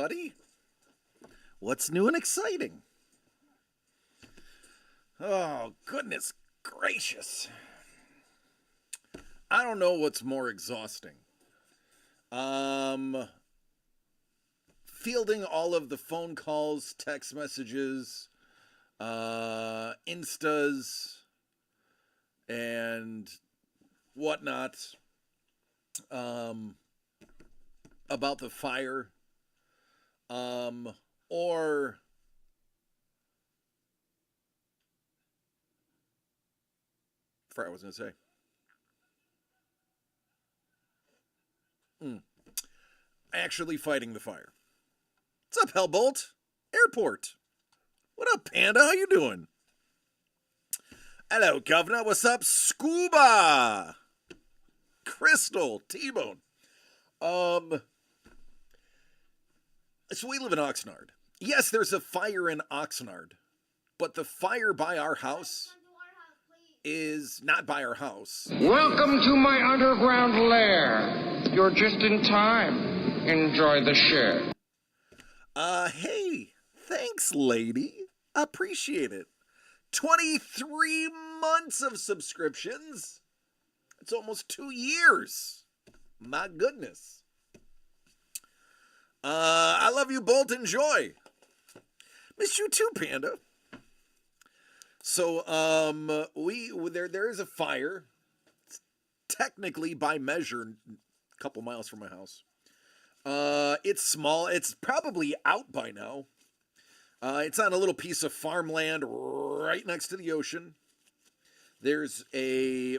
buddy? What's new and exciting? Oh, goodness gracious. I don't know what's more exhausting. Fielding all of the phone calls, text messages, Instas, and whatnot, about the fire, or I forgot what I was going to say. Actually fighting the fire. What's up, Hellbolt? Airport. What up, Panda? How you doing? Hello, Governor. What's up, Scuba? Crystal, T-Bone. So we live in Oxnard. Yes, there's a fire in Oxnard, but the fire by our house is not by our house. Welcome to my underground lair. You're just in time. Enjoy the share. Hey, thanks, lady. Appreciate it. 23 months of subscriptions. It's almost 2 years. My goodness. I love you, Bolt. Enjoy. Miss you too, Panda. So, there is a fire. It's technically, by measure, a couple miles from my house. It's small. It's probably out by now. It's on a little piece of farmland right next to the ocean. There's a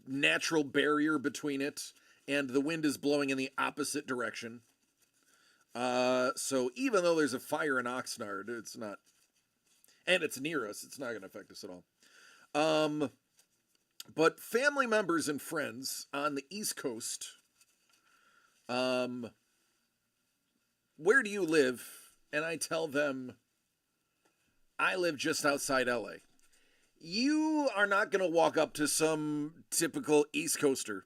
natural barrier between it, and the wind is blowing in the opposite direction. So even though there's a fire in Oxnard, it's not, and it's near us, it's not going to affect us at all. But family members and friends on the East Coast, where do you live? And I tell them, I live just outside LA. You are not going to walk up to some typical East Coaster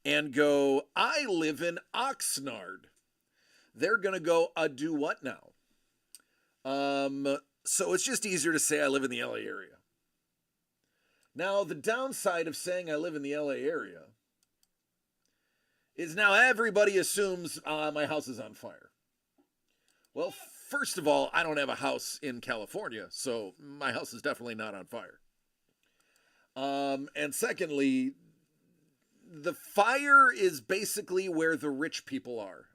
and go, I live in Oxnard. They're going to go, do what now? So it's just easier to say I live in the LA area. Now, the downside of saying I live in the LA area is now everybody assumes my house is on fire. Well, first of all, I don't have a house in California, so my house is definitely not on fire. And secondly, the fire is basically where the rich people are.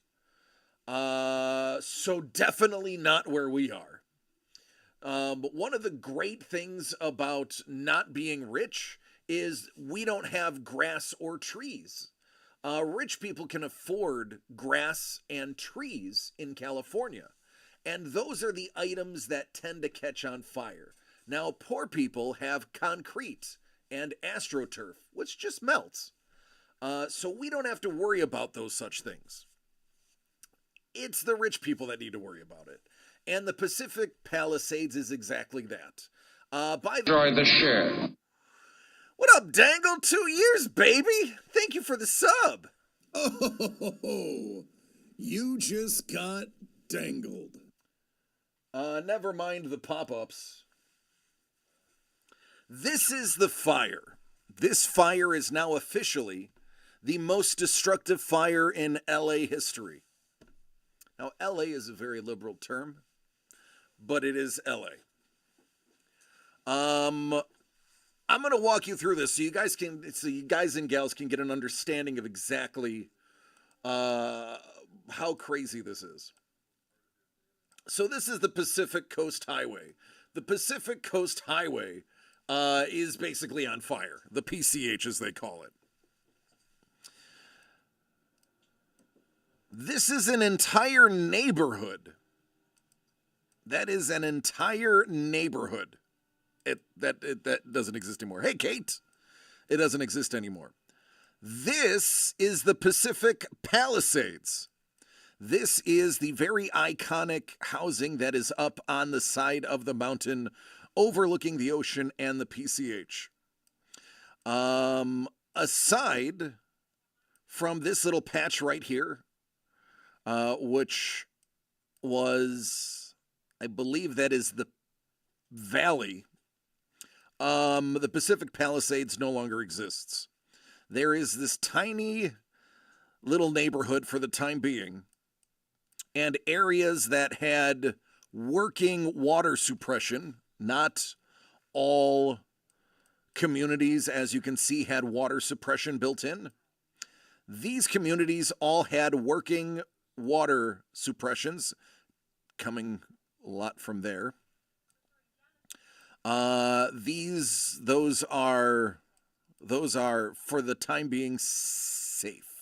So definitely not where we are. But one of the great things about not being rich is we don't have grass or trees. Rich people can afford grass and trees in California, and those are the items that tend to catch on fire. Now, poor people have concrete and AstroTurf, which just melts. So we don't have to worry about those such things. It's the rich people that need to worry about it. And the Pacific Palisades is exactly that. Enjoy the share. What up, Dangle? 2 years, baby. Thank you for the sub. Oh, you just got dangled. Never mind the pop-ups. This is the fire. This fire is now officially the most destructive fire in LA history. Now, LA is a very liberal term, but it is LA. I'm going to walk you through this so you guys and gals can get an understanding of exactly how crazy this is. So this is the Pacific Coast Highway. The Pacific Coast Highway is basically on fire. The PCH, as they call it. This is an entire neighborhood. That is an entire neighborhood. That doesn't exist anymore. Hey, Kate. It doesn't exist anymore. This is the Pacific Palisades. This is the very iconic housing that is up on the side of the mountain overlooking the ocean and the PCH. Aside from this little patch right here, which was, I believe that is the valley. The Pacific Palisades no longer exists. There is this tiny little neighborhood for the time being, and areas that had working water suppression. Not all communities, as you can see, had water suppression built in. These communities all had working water suppressions, coming a lot from there. Those are for the time being safe.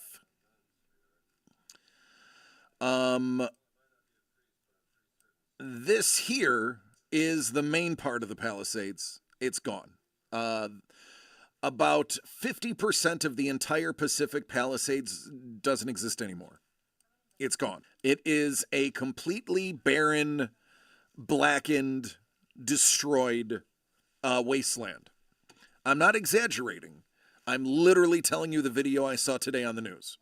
This here is the main part of the Palisades. It's gone. About 50% of the entire Pacific Palisades doesn't exist anymore. It's gone. It is a completely barren, blackened, destroyed wasteland. I'm not exaggerating. I'm literally telling you the video I saw today on the news.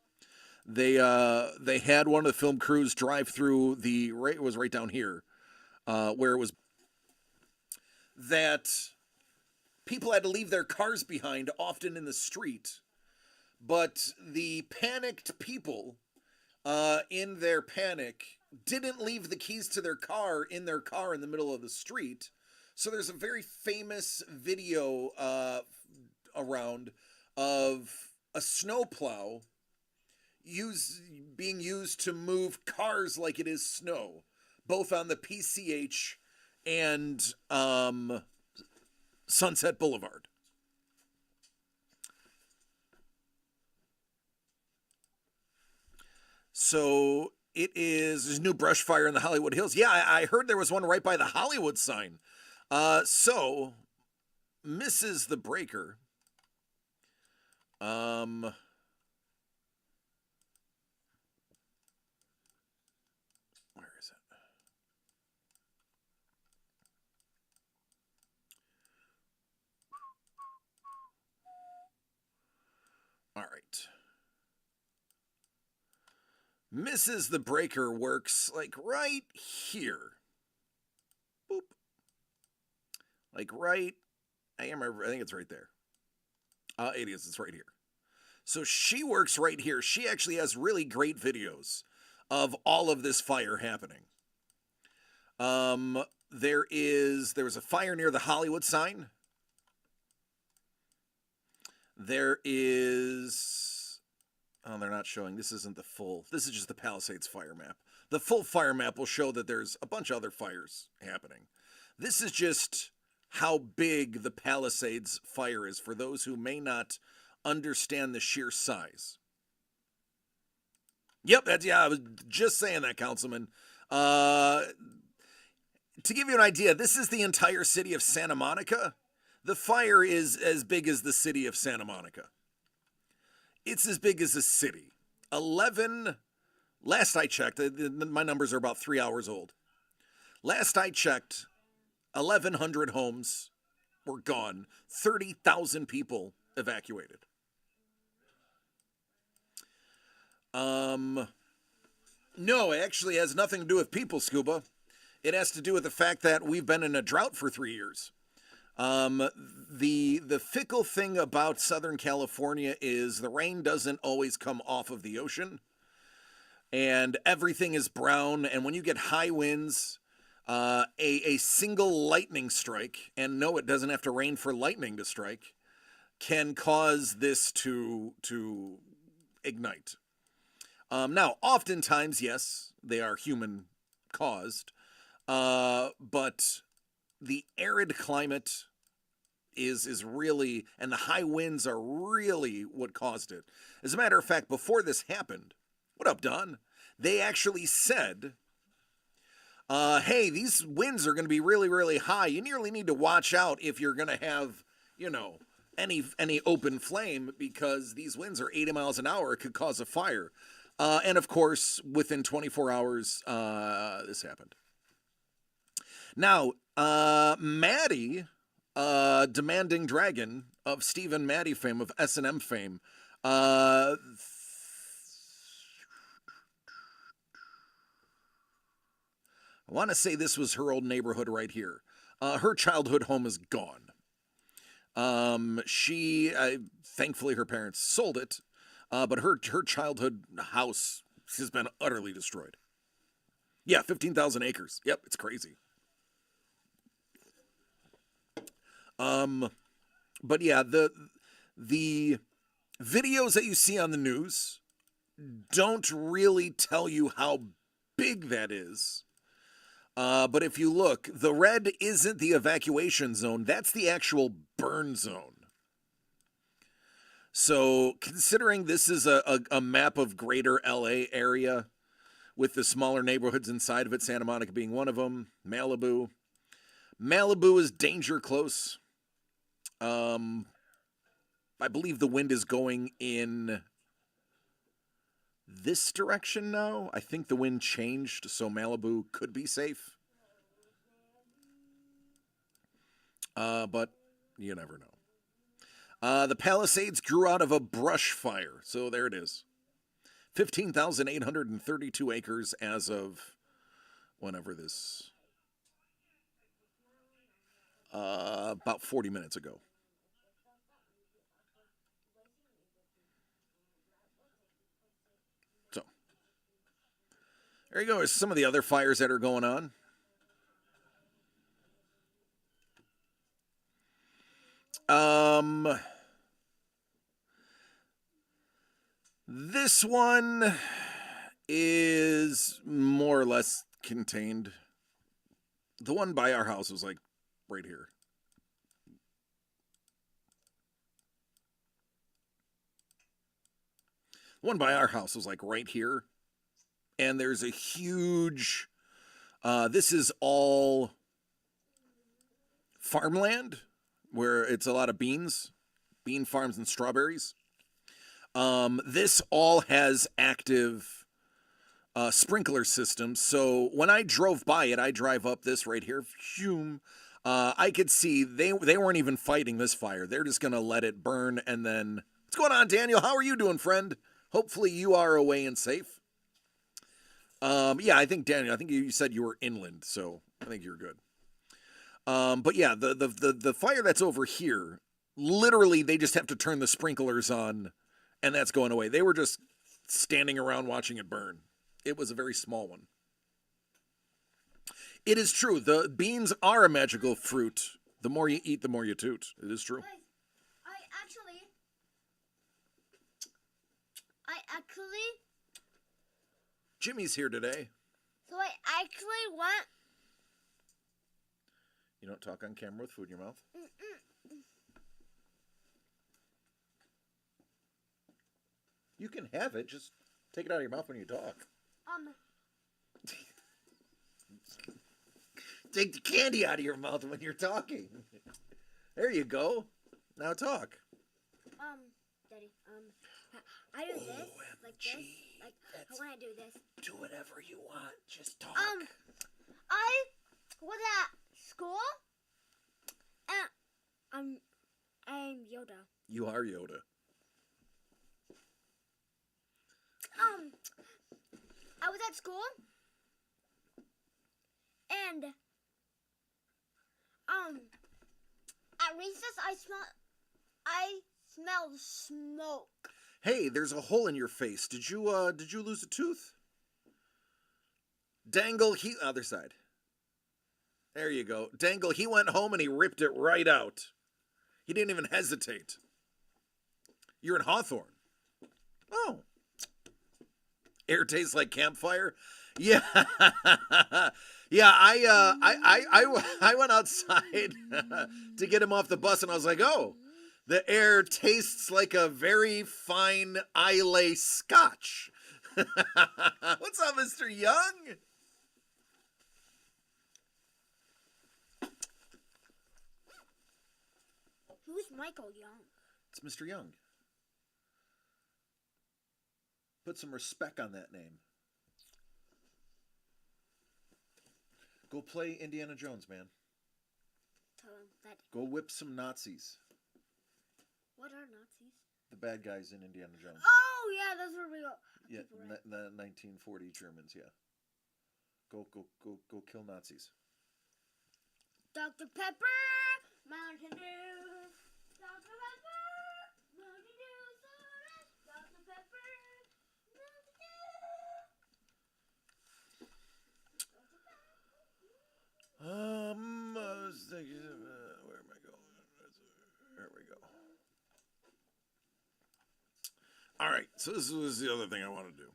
They had one of the film crews drive through it was right down here, where it was that people had to leave their cars behind, often in the street, but the panicked people, in their panic, didn't leave the keys to their car in the middle of the street. So there's a very famous video around of a snowplow being used to move cars like it is snow, both on the PCH and Sunset Boulevard. So there's a new brush fire in the Hollywood Hills. Yeah, I heard there was one right by the Hollywood sign. So Mrs. the Breaker, where is it? All right. Mrs. the Breaker works like right here. Boop. Like right, I think it's right there. It is, it's right here. So she works right here. She actually has really great videos of all of this fire happening. There was a fire near the Hollywood sign. There is, they're not showing, this isn't the full, this is just the Palisades fire map. The full fire map will show that there's a bunch of other fires happening. This is just how big the Palisades fire is for those who may not understand the sheer size. Yep, I was just saying that, Councilman. To give you an idea, this is the entire city of Santa Monica. The fire is as big as the city of Santa Monica. It's as big as a city. Last I checked, my numbers are about 3 hours old. Last I checked, 1,100 homes were gone. 30,000 people evacuated. No, it actually has nothing to do with people, Scuba. It has to do with the fact that we've been in a drought for 3 years. The fickle thing about Southern California is the rain doesn't always come off of the ocean, and everything is brown. And when you get high winds, a single lightning strike, and no, it doesn't have to rain for lightning to strike, can cause this to ignite. Now, oftentimes, yes, they are human caused, but the arid climate is really, and the high winds are really what caused it. As a matter of fact, before this happened, what up, Don? They actually said, hey, these winds are going to be really, really high. You nearly need to watch out if you're going to have, any open flame, because these winds are 80 miles an hour. It could cause a fire. And of course, within 24 hours, this happened. Now, Maddie, Demanding Dragon of Stephen Maddie fame, of S&M fame, I want to say this was her old neighborhood right here. Her childhood home is gone. Thankfully her parents sold it, but her childhood house has been utterly destroyed. Yeah, 15,000 acres. Yep, it's crazy. But yeah, the videos that you see on the news don't really tell you how big that is. But if you look, the red isn't the evacuation zone. That's the actual burn zone. So considering this is a map of greater LA area with the smaller neighborhoods inside of it, Santa Monica being one of them, Malibu. Malibu is danger close. I believe the wind is going in this direction now. I think the wind changed, so Malibu could be safe. But you never know. The Palisades grew out of a brush fire, so there it is. 15,832 acres as of whenever this... about 40 minutes ago. So, there you go. There's some of the other fires that are going on. This one is more or less contained. The one by our house was like right here. The one by our house was like right here. And there's a huge, this is all farmland where it's a lot of beans, bean farms and strawberries. This all has active sprinkler systems. So when I drove by it, I drive up this right here. I could see they weren't even fighting this fire. They're just going to let it burn. And then, what's going on, Daniel? How are you doing, friend? Hopefully you are away and safe. Yeah, I think, Daniel, I think you said you were inland, so I think you're good. But yeah, the fire that's over here, literally they just have to turn the sprinklers on and that's going away. They were just standing around watching it burn. It was a very small one. It is true. The beans are a magical fruit. The more you eat, the more you toot. It is true. I actually... Jimmy's here today. So I actually want... You don't talk on camera with food in your mouth? You can have it. Just take it out of your mouth when you talk. Take the candy out of your mouth when you're talking. There you go. Now talk. Daddy, I do this, like this, like, I want to do this. Do whatever you want. Just talk. I was at school, and I'm Yoda. You are Yoda. I was at school, and, at recess, I smelled smoke. Hey, there's a hole in your face. Did you lose a tooth? Dangle, other side. There you go. Dangle, he went home and he ripped it right out. He didn't even hesitate. You're in Hawthorne. Oh. Air tastes like campfire? Yeah. Yeah, I went outside to get him off the bus and I was like, oh, the air tastes like a very fine Islay scotch. What's up, Mr. Young? Who's Michael Young? It's Mr. Young. Put some respect on that name. Go play Indiana Jones, man. Tell him that. Go whip some Nazis. What are Nazis? The bad guys in Indiana Jones. Oh, yeah, those were real. Yeah, the 1940 Germans, yeah. Go kill Nazis. Dr. Pepper, Mountain Dew. Dr. Pepper, Mountain Dew soda. Dr. Pepper, Mountain Dew. I was thinking, where am I going? There we go. All right, so this was the other thing I want to do.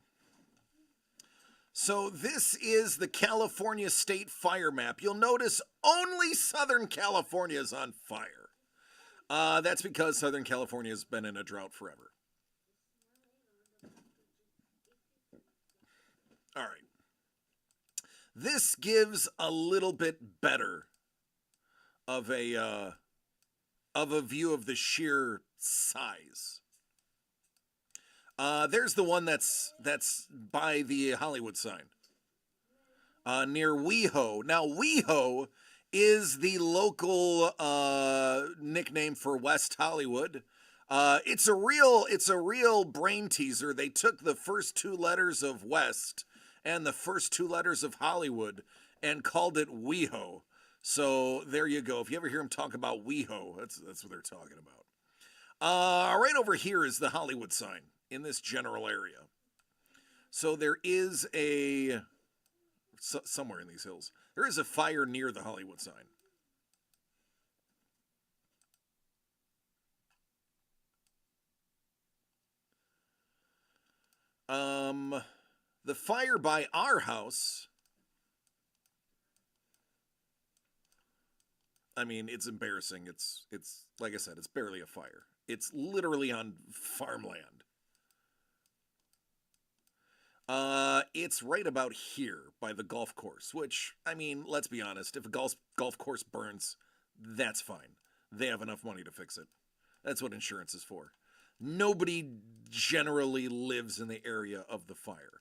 So this is the California State Fire Map. You'll notice only Southern California is on fire. That's because Southern California has been in a drought forever. All right. This gives a little bit better of a view of the sheer size. There's the one that's by the Hollywood sign, near WeHo. Now, WeHo is the local nickname for West Hollywood. It's a real brain teaser. They took the first two letters of West and the first two letters of Hollywood and called it WeHo. So there you go. If you ever hear them talk about WeHo, that's what they're talking about. Right over here is the Hollywood sign in this general area. So there is somewhere in these hills, there is a fire near the Hollywood sign. The fire by our house, I mean, it's embarrassing. It's like I said, it's barely a fire. It's literally on farmland. It's right about here by the golf course, which, I mean, let's be honest, if a golf course burns, that's fine. They have enough money to fix it. That's what insurance is for. Nobody generally lives in the area of the fire.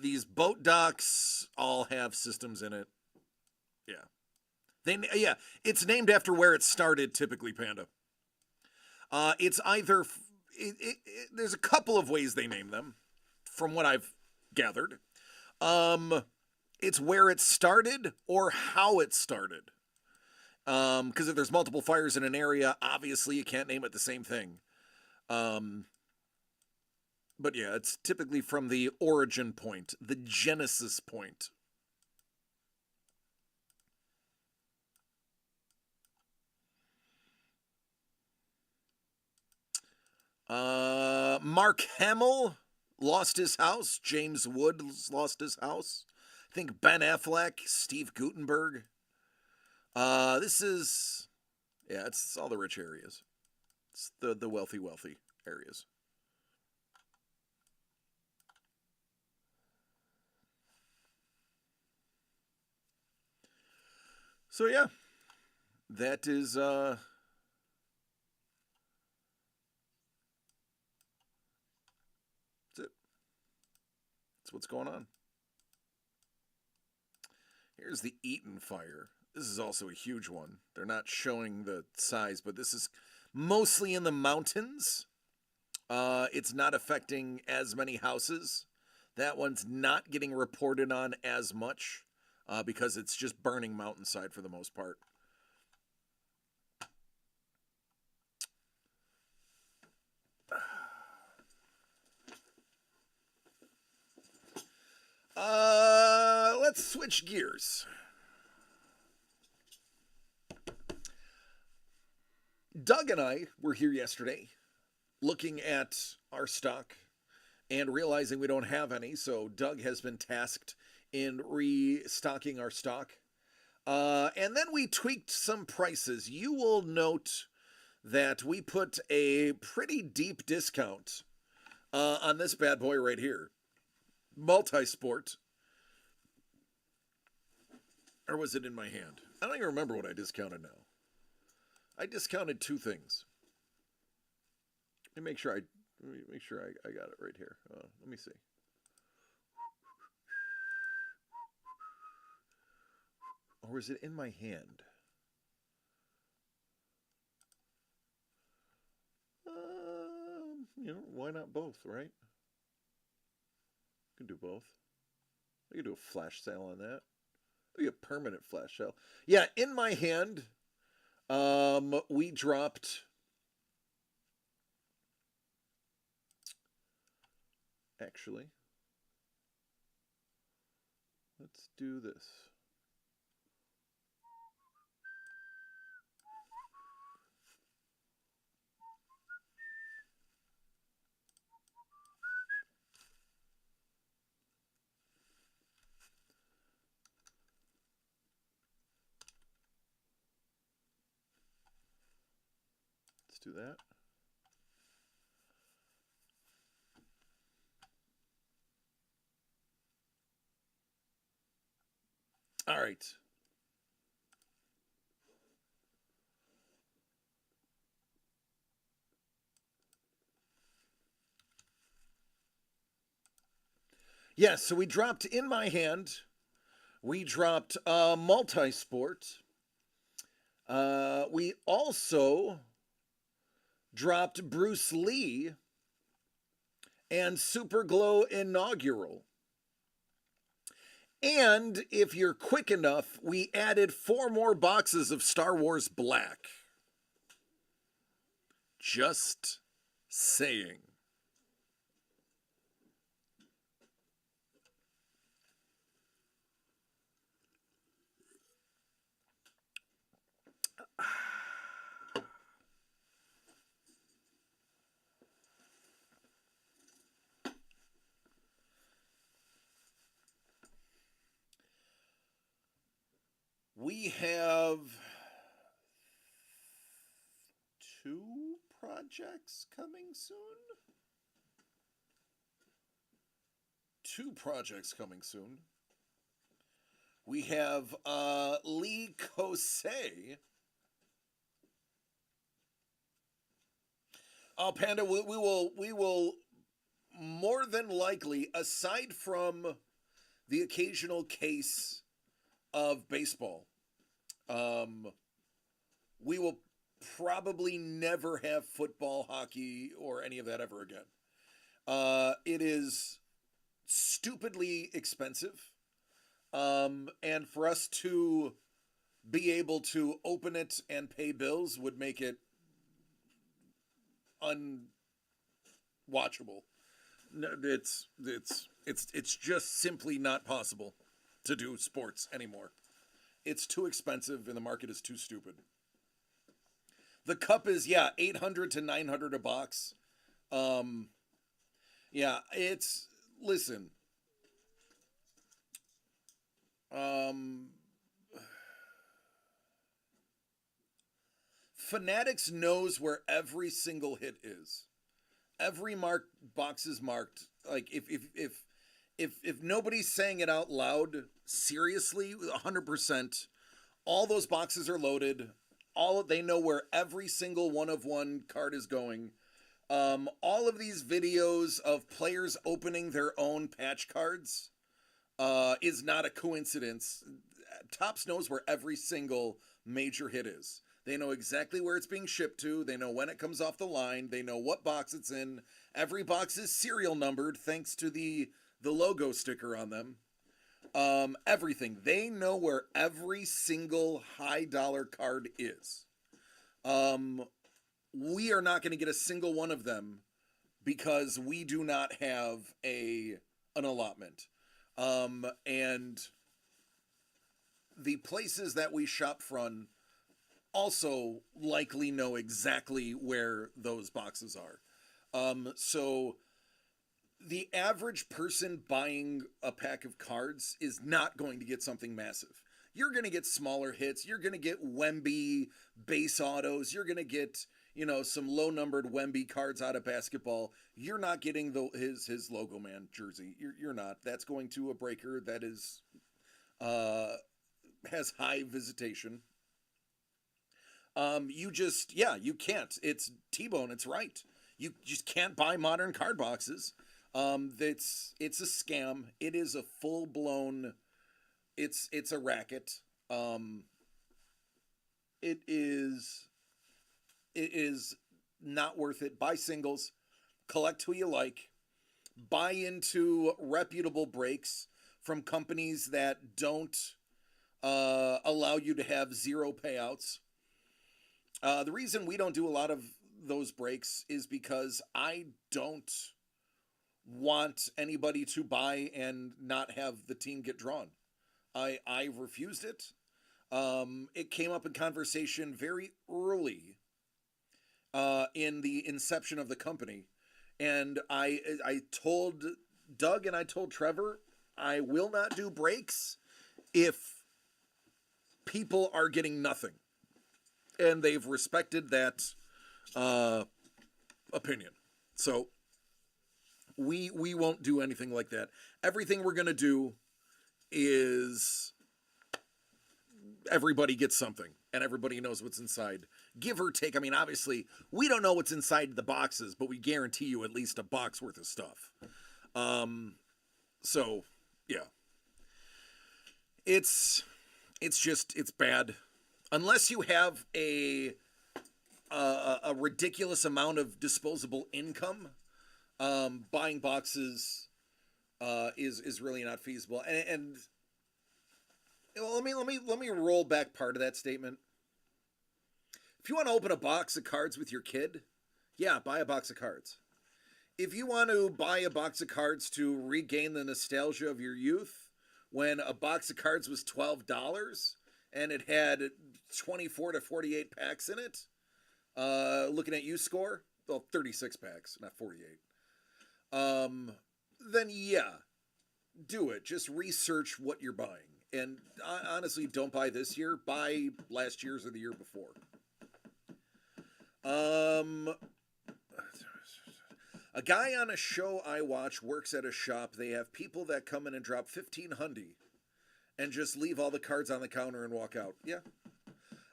These boat docks all have systems in it. Yeah. It's named after where it started, typically, Panda. It's either... there's a couple of ways they name them, from what I've gathered. It's where it started or how it started. Because if there's multiple fires in an area, obviously you can't name it the same thing. But yeah, it's typically from the origin point, the genesis point. Mark Hamill lost his house. James Woods lost his house. I think Ben Affleck, Steve Guttenberg. It's all the rich areas. It's the wealthy areas. So yeah, that is that's it. That's what's going on. Here's the Eaton fire. This is also a huge one. They're not showing the size, but this is mostly in the mountains. It's not affecting as many houses. That one's not getting reported on as much because it's just burning mountainside for the most part. Let's switch gears. Doug and I were here yesterday looking at our stock and realizing we don't have any, so Doug has been tasked in restocking our stock. And then we tweaked some prices. You will note that we put a pretty deep discount on this bad boy right here. Multisport. Or was it in my hand? I don't even remember what I discounted now. I discounted two things. Let me make sure I got it right here. Let me see. Or was it in my hand? Why not both, right? You can do both. I could do a flash sale on that. Maybe a permanent flash sale. Yeah, in my hand, we dropped. Actually, let's do this. Let's do that. All right. Yeah, so we dropped in my hand. We dropped multi-sport. We also dropped Bruce Lee and Super Glow Inaugural. And if you're quick enough, we added 4 more boxes of Star Wars Black. Just saying. We have 2 projects coming soon. 2 projects coming soon. We have Lee Kosei. Oh, Panda, we will more than likely, aside from the occasional case of baseball, we will probably never have football, hockey, or any of that ever again. It is stupidly expensive. And for us to be able to open it and pay bills would make it unwatchable. No, it's just simply not possible to do sports anymore. It's too expensive and the market is too stupid. The cup is, yeah, $800 to $900 a box. Yeah, it's, listen. Fanatics knows where every single hit is. Every box is marked. Like if nobody's saying it out loud, seriously, 100%, all those boxes are loaded. They know where every single one of one card is going. All of these videos of players opening their own patch cards is not a coincidence. Topps knows where every single major hit is. They know exactly where it's being shipped to. They know when it comes off the line. They know what box it's in. Every box is serial numbered thanks to the logo sticker on them. Everything. They know where every single high dollar card is. We are not going to get a single one of them because we do not have an allotment. And the places that we shop from also likely know exactly where those boxes are. So the average person buying a pack of cards is not going to get something massive. You're going to get smaller hits. You're going to get Wemby base autos. You're going to get, some low-numbered Wemby cards out of basketball. You're not getting his logo man jersey. You're not. That's going to a breaker that is has high visitation. You can't. It's T-Bone. It's right. You just can't buy modern card boxes. It's a scam. It is a full-blown. It's a racket. It is not worth it. Buy singles. Collect who you like. Buy into reputable breaks. from companies that don't allow you to have zero payouts. The reason we don't do a lot of those breaks is because I don't want anybody to buy and not have the team get drawn. I refused it. It came up in conversation very early in the inception of the company. And I told Doug and I told Trevor, I will not do breaks if people are getting nothing. And they've respected that opinion. So we won't do anything like that. Everything we're going to do is everybody gets something and everybody knows what's inside. Give or take. I mean, obviously, we don't know what's inside the boxes, but we guarantee you at least a box worth of stuff. So, yeah. It's bad. Unless you have a ridiculous amount of disposable income, buying boxes is really not feasible. And well, let me roll back part of that statement. If you want to open a box of cards with your kid, yeah, buy a box of cards. If you want to buy a box of cards to regain the nostalgia of your youth, when a box of cards was $12 and it had 24 to 48 packs in it, looking at U-Score, well, 36 packs, not 48. Then yeah, do it. Just research what you're buying. And honestly, don't buy this year. Buy last year's or the year before. A guy on a show I watch works at a shop. They have people that come in and drop $1,500 and just leave all the cards on the counter and walk out. Yeah.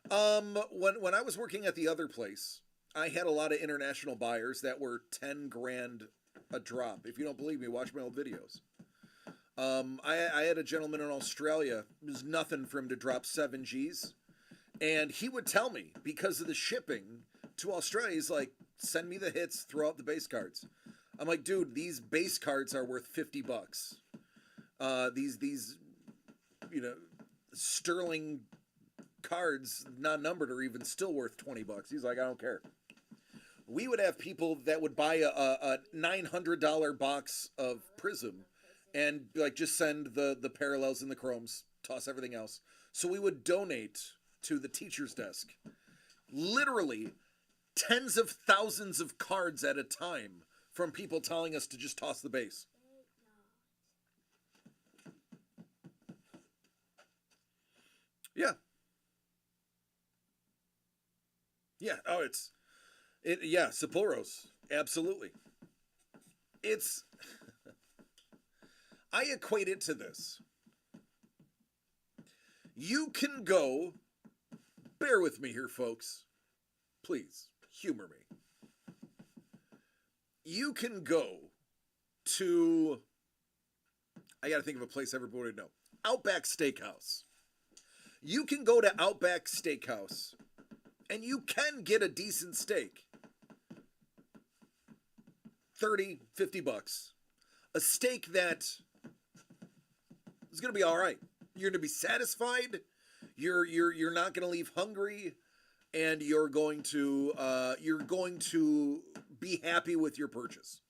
When I was working at the other place, I had a lot of international buyers that were 10 grand a drop. If you don't believe me, watch my old videos. I had a gentleman in Australia. It was nothing for him to drop 7 G's. And he would tell me, because of the shipping to Australia, he's like, send me the hits, throw out the base cards. I'm like, dude, these base cards are worth $50. These sterling cards, not numbered, are even still worth $20. He's like, I don't care. We would have people that would buy a $900 box of Prism and like just send the parallels and the chromes, toss everything else. So we would donate to the teacher's desk. Literally tens of thousands of cards at a time from people telling us to just toss the base. Yeah. Yeah. Oh, yeah, Sapporos. Absolutely. I equate it to this. You can go, bear with me here, folks. Please, humor me. You can go to, I gotta think of a place everybody would know, Outback Steakhouse. You can go to Outback Steakhouse and you can get a decent steak. $30, $50. A steak that is going to be all right. You're going to be satisfied. You're not going to leave hungry, and you're going to be happy with your purchase.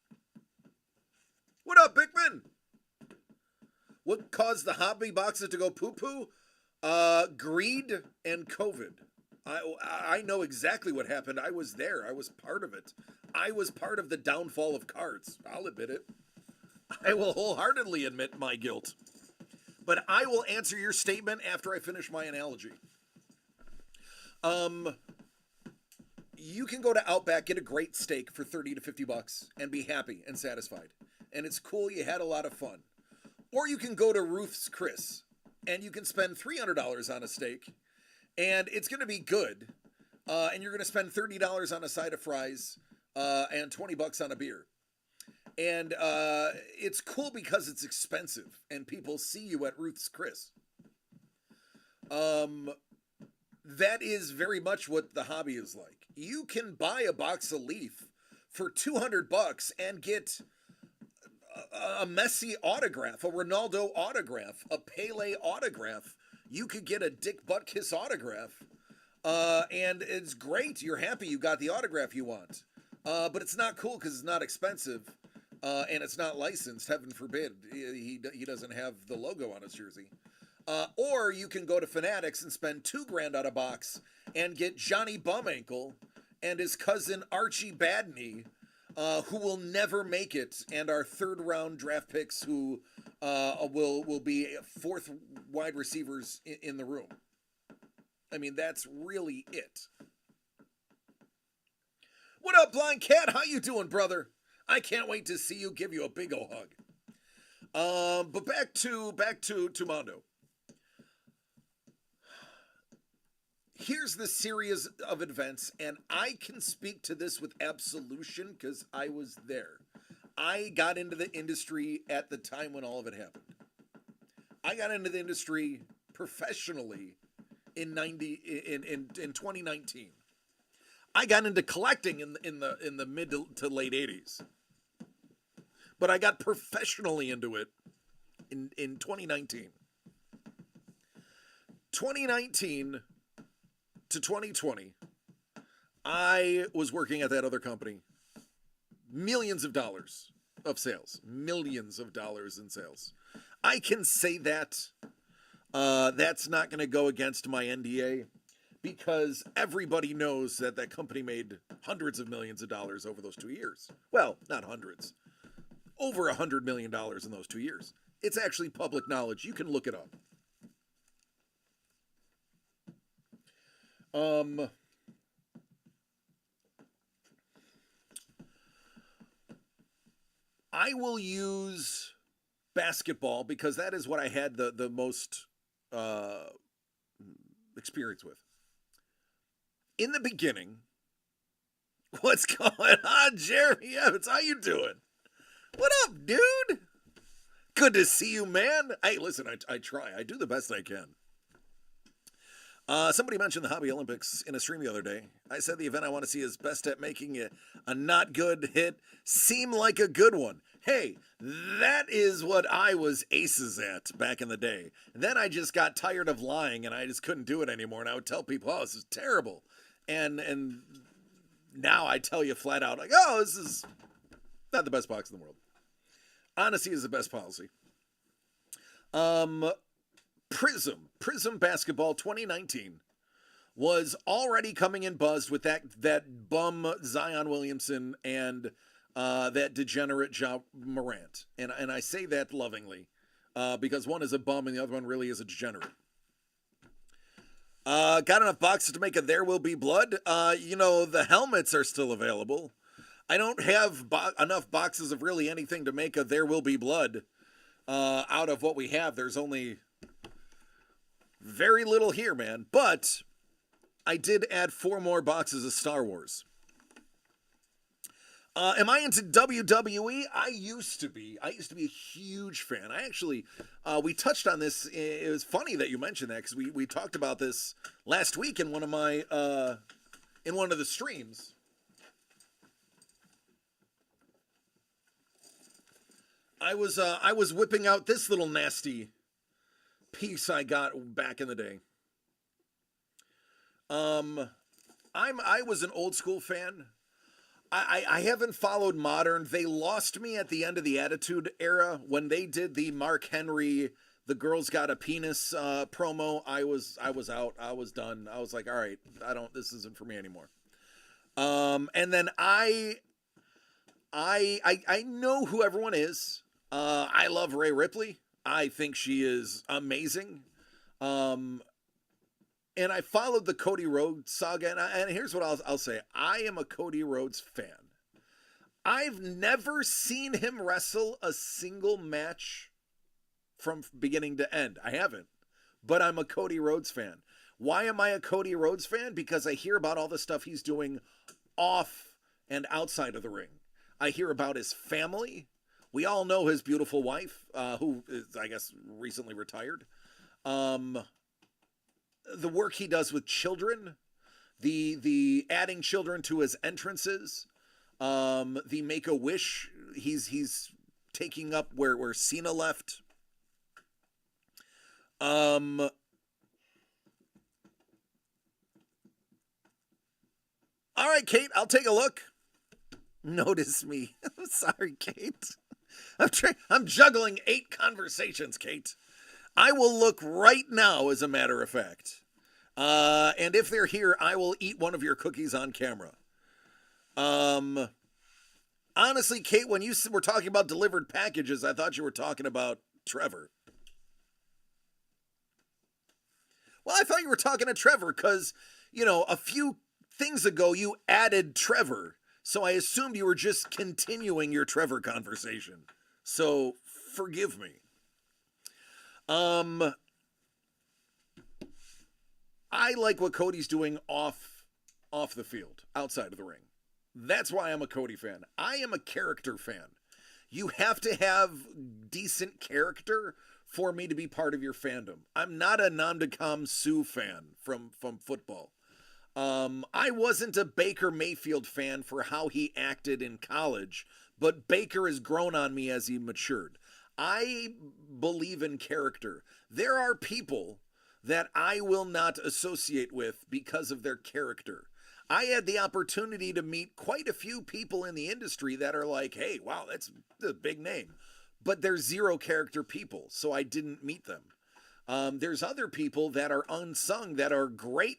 What up, Bickman? What caused the hobby boxes to go poo-poo? Greed and COVID. I know exactly what happened. I was there. I was part of it. I was part of the downfall of cards. I'll admit it. I will wholeheartedly admit my guilt. But I will answer your statement after I finish my analogy. You can go to Outback, get a great steak for $30 to $50 and be happy and satisfied. And it's cool, you had a lot of fun. Or you can go to Ruth's Chris and you can spend $300 on a steak and it's going to be good. And you're going to spend $30 on a side of fries and $20 on a beer. And it's cool because it's expensive and people see you at Ruth's Chris. That is very much what the hobby is like. You can buy a box of Leaf for $200 and get a Messi autograph, a Ronaldo autograph, a Pele autograph. You could get a Dick Butkus autograph. And it's great. You're happy you got the autograph you want. But it's not cool because it's not expensive. And it's not licensed. Heaven forbid. He doesn't have the logo on his jersey. Or you can go to Fanatics and spend $2,000 on a box and get Johnny Bumankle and his cousin Archie Badney, who will never make it, and our third-round draft picks who will be fourth wide receivers in the room. I mean, that's really it. What up, Blind Cat? How you doing, brother? I can't wait to see you. Give you a big ol' hug. But back to Mondo. Here's the series of events, and I can speak to this with absolution because I was there. I got into the industry at the time when all of it happened. I got into the industry professionally in 2019. I got into collecting in the mid to late 80s. But I got professionally into it in 2019. 2019 to 2020, I was working at that other company. Millions of dollars of sales. Millions of dollars in sales. I can say that. That's not going to go against my NDA because everybody knows that that company made hundreds of millions of dollars over those 2 years. Well, not hundreds. Over $100 million in those 2 years. It's actually public knowledge. You can look it up. I will use basketball because that is what I had the most experience with. In the beginning, what's going on, Jeremy Evans? How you doing? What up, dude? Good to see you, man. Hey, listen, I try. I do the best I can. Somebody mentioned the Hobby Olympics in a stream the other day. I said the event I want to see is best at making a not good hit seem like a good one. Hey, that is what I was aces at back in the day. Then I just got tired of lying and I just couldn't do it anymore. And I would tell people, oh, this is terrible. And now I tell you flat out, like, oh, this is not the best box in the world. Honesty is the best policy. Prism Basketball 2019 was already coming in buzzed with that bum Zion Williamson and that degenerate Ja Morant. And I say that lovingly because one is a bum and the other one really is a degenerate. Got enough boxes to make a There Will Be Blood? The helmets are still available. I don't have enough boxes of really anything to make a There Will Be Blood out of what we have. There's only very little here, man. But I did add 4 more boxes of Star Wars. Am I into WWE? I used to be a huge fan. I actually, we touched on this. It was funny that you mentioned that because we talked about this last week in one of my, in one of the streams. I was whipping out this little nasty piece I got back in the day. I was an old school fan. I haven't followed modern. They lost me at the end of the Attitude Era when they did the Mark Henry, the girl's got a penis promo. I was out. I was done. I was like, all right, this isn't for me anymore. And then I know who everyone is. I love Rhea Ripley. I think she is amazing. And I followed the Cody Rhodes saga, and here's what I'll say. I am a Cody Rhodes fan. I've never seen him wrestle a single match from beginning to end. I haven't. But I'm a Cody Rhodes fan. Why am I a Cody Rhodes fan? Because I hear about all the stuff he's doing off and outside of the ring. I hear about his family. We all know his beautiful wife, who is, I guess, recently retired. The work he does with children, the adding children to his entrances, the Make-A-Wish. He's taking up where Cena left. All right, Kate, I'll take a look. Notice me. I'm sorry, Kate. I'm juggling 8 conversations, Kate. I will look right now, as a matter of fact. And if they're here, I will eat one of your cookies on camera. Honestly, Kate, when you were talking about delivered packages, I thought you were talking about Trevor. Well, I thought you were talking to Trevor because, a few things ago you added Trevor. So I assumed you were just continuing your Trevor conversation. So forgive me. I like what Cody's doing off the field, outside of the ring. That's why I'm a Cody fan. I am a character fan. You have to have decent character for me to be part of your fandom. I'm not a Namdekam Suh fan from football. I wasn't a Baker Mayfield fan for how he acted in college, but Baker has grown on me as he matured. I believe in character. There are people that I will not associate with because of their character. I had the opportunity to meet quite a few people in the industry that are like, hey, wow, that's a big name. But they're zero character people, so I didn't meet them. There's other people that are unsung that are great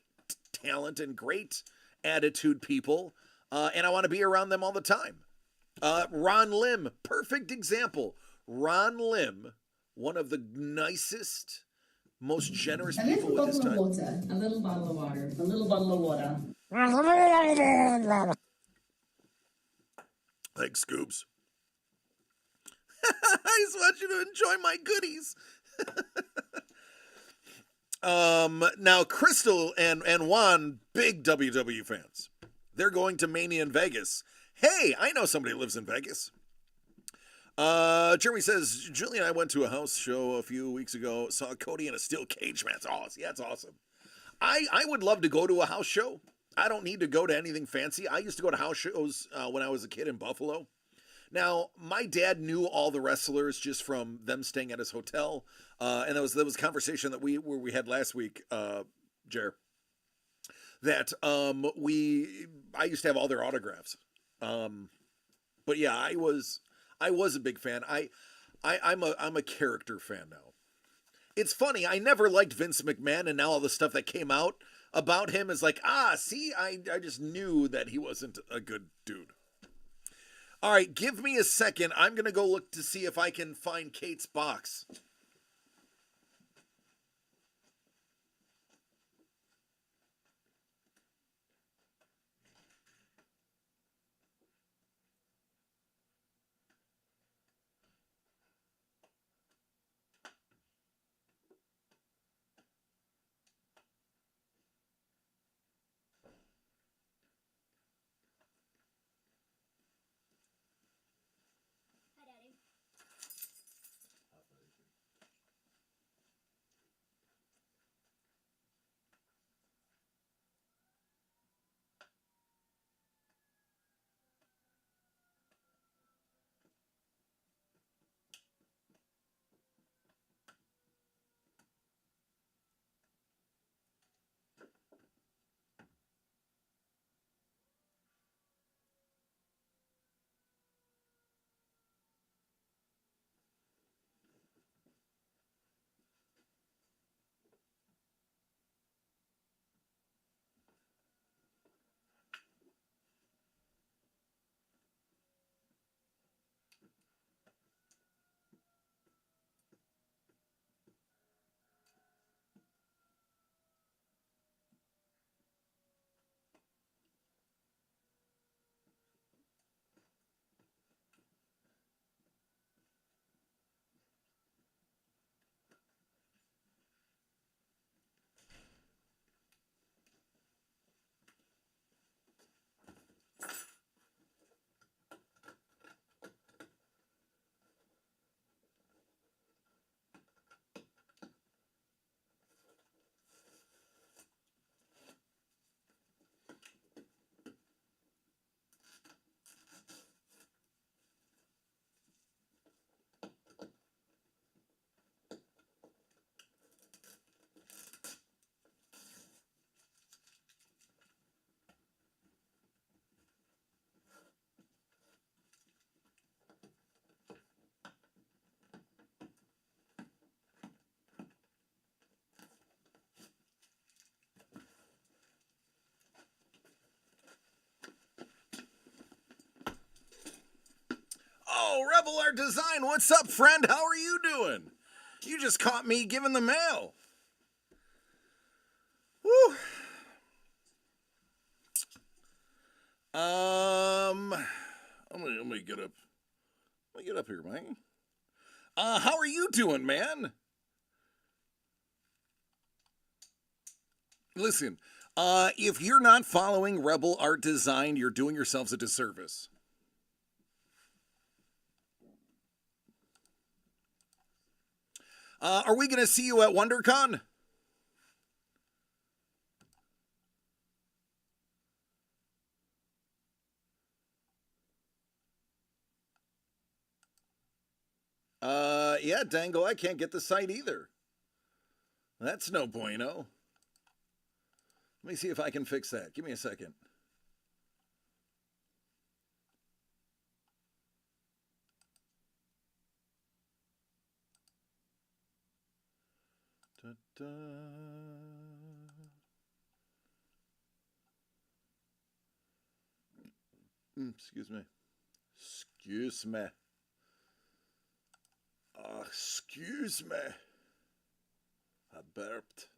talent and great attitude people, and I want to be around them all the time. Ron Lim, perfect example. Ron Lim, one of the nicest, most generous people with his time. A little bottle of water. A little bottle of water. Thanks, Scoobs. I just want you to enjoy my goodies. Now, Crystal and Juan, big WWE fans. They're going to Mania in Vegas. Hey, I know somebody who lives in Vegas. Jeremy says, Julie and I went to a house show a few weeks ago, saw Cody in a steel cage match. Oh, yeah, that's awesome. I would love to go to a house show. I don't need to go to anything fancy. I used to go to house shows when I was a kid in Buffalo. Now, my dad knew all the wrestlers just from them staying at his hotel. And there was a conversation that we had last week, Jer, that I used to have all their autographs. But yeah, I was a big fan. I'm a character fan now. It's funny, I never liked Vince McMahon, and now all the stuff that came out about him is like, see, I just knew that he wasn't a good dude. All right, give me a second. I'm going to go look to see if I can find Kate's box. Hi, Daddy. Rebel Art Design, what's up, friend? How are you doing? You just caught me giving the mail. Woo. Let me get up. Let me get up here, man. How are you doing, man? Listen, if you're not following Rebel Art Design, you're doing yourselves a disservice. Are we going to see you at WonderCon? Yeah, Dango, I can't get the site either. That's no bueno. Let me see if I can fix that. Give me a second. Da-da. Excuse me. Excuse me. Excuse me. I burped.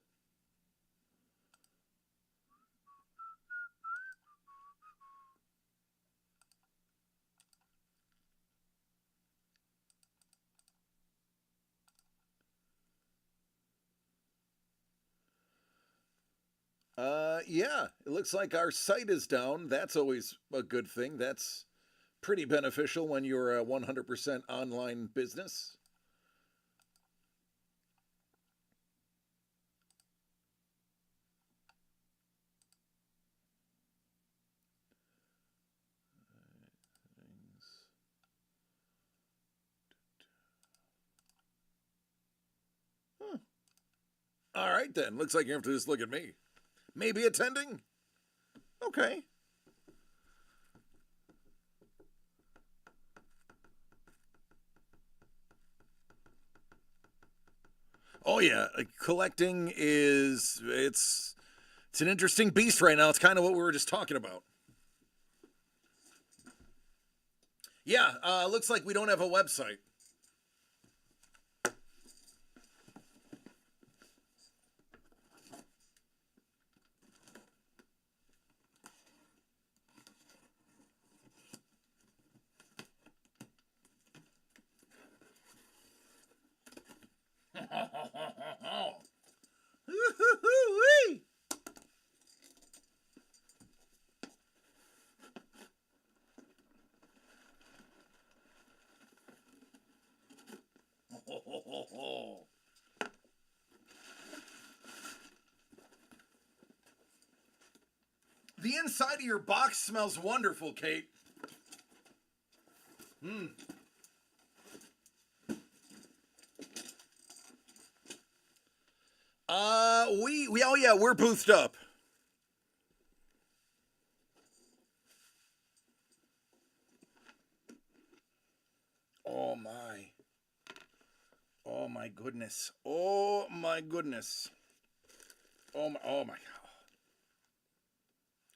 Yeah, it looks like our site is down. That's always a good thing. That's pretty beneficial when you're a 100% online business. Huh. All right, then. Looks like you have to just look at me. Maybe attending? Okay. Oh yeah, collecting it's an interesting beast right now. It's kind of what we were just talking about. Yeah, looks like we don't have a website. The inside of your box smells wonderful, Kate. Oh yeah, we're boothed up. Oh my. Oh my goodness. Oh my goodness. Oh my god.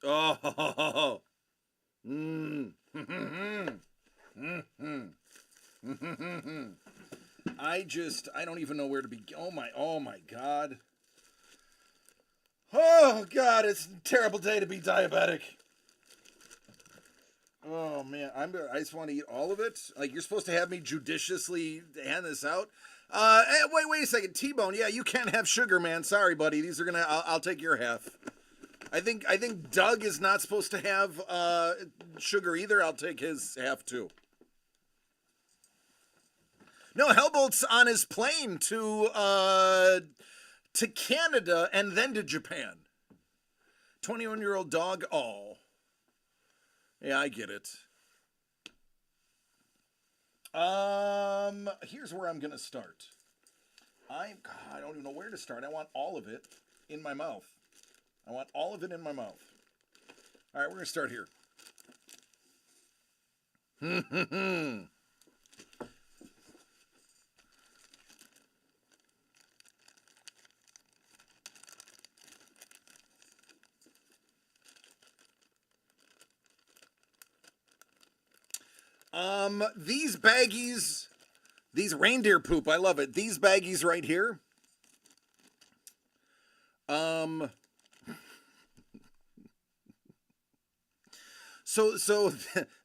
Oh. I don't even know where to begin. Oh my god. Oh god, it's a terrible day to be diabetic. Oh man, I just want to eat all of it. Like, you're supposed to have me judiciously hand this out. Wait a second, T-Bone. Yeah, you can't have sugar, man. Sorry, buddy. These are gonna. I'll take your half. I think Doug is not supposed to have sugar either. I'll take his half too. No, Hellbolt's on his plane to Canada and then to Japan. 21-year-old dog. Oh. Yeah, I get it. Here's where I'm gonna start. I don't even know where to start. I want all of it in my mouth. I want all of it in my mouth. All right, we're gonna start here. These baggies, these reindeer poop, I love it. These baggies right here. So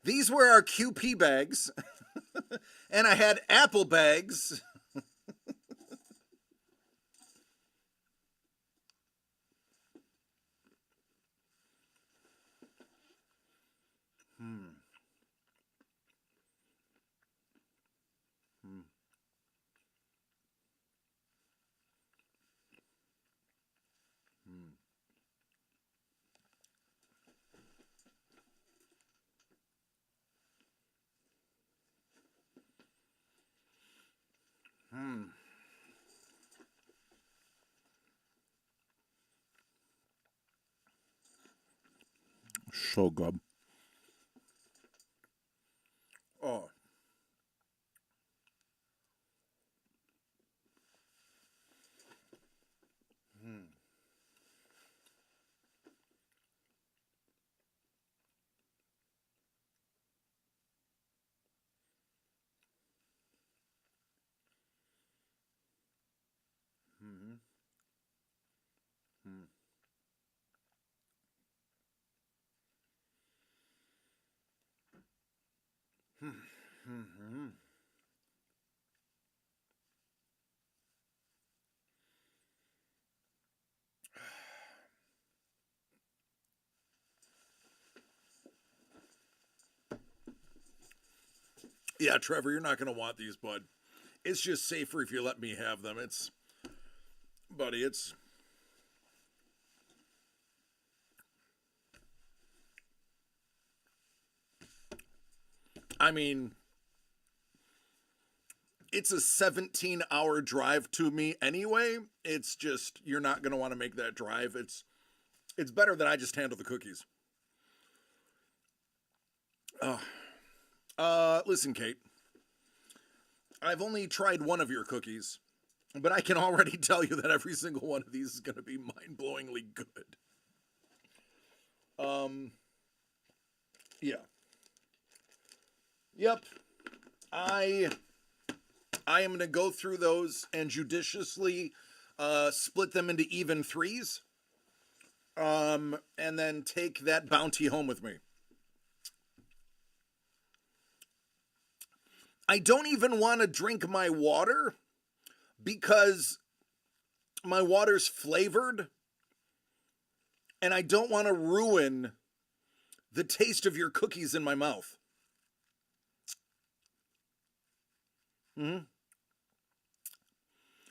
these were our QP bags, and I had Apple bags. So good. Oh. Yeah, Trevor, you're not going to want these, bud. It's just safer if you let me have them. Buddy, I mean, it's a 17-hour drive to me anyway. It's just, you're not going to want to make that drive. It's better that I just handle the cookies. Listen, Kate. I've only tried one of your cookies, but I can already tell you that every single one of these is going to be mind-blowingly good. Yeah. Yep. I am going to go through those and judiciously split them into even threes, and then take that bounty home with me. I don't even want to drink my water because my water's flavored, and I don't want to ruin the taste of your cookies in my mouth.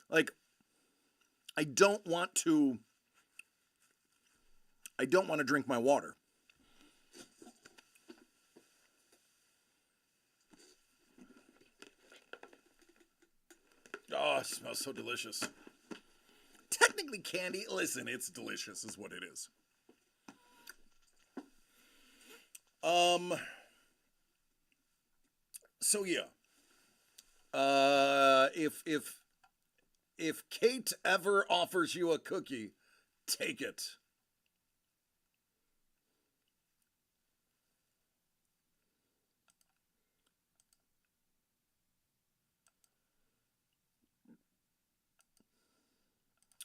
Like, I don't want to drink my water. Oh, it smells so delicious. Technically candy. Listen, it's delicious is what it is. So yeah. If Kate ever offers you a cookie, take it.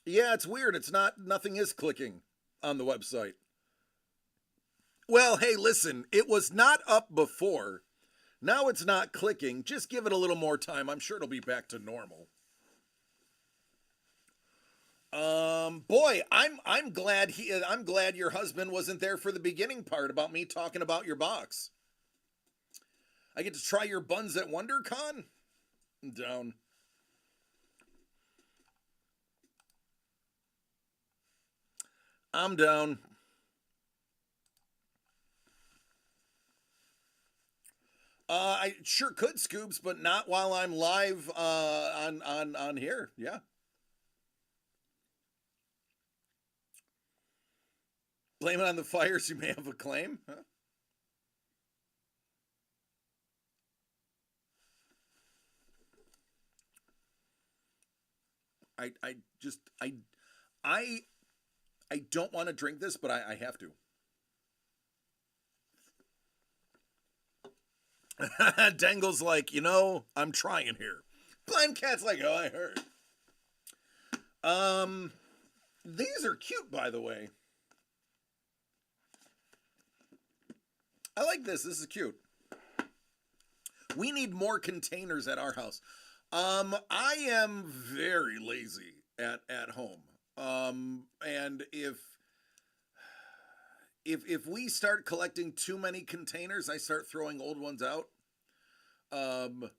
Yeah, it's weird. Nothing is clicking on the website. Well, hey, listen, it was not up before. Now it's not clicking. Just give it a little more time. I'm sure it'll be back to normal. Boy, I'm glad your husband wasn't there for the beginning part about me talking about your box. I get to try your buns at WonderCon? I'm down. I'm down. I sure could, Scoobs, but not while I'm live on here. Yeah. Blame it on the fires. You may have a claim. Huh? I don't want to drink this, but I have to. Dangle's like, I'm trying here. Blind Cat's like, oh, I heard. These are cute, by the way. I like this. This is cute. We need more containers at our house. I am very lazy at home. And if we start collecting too many containers, I start throwing old ones out. And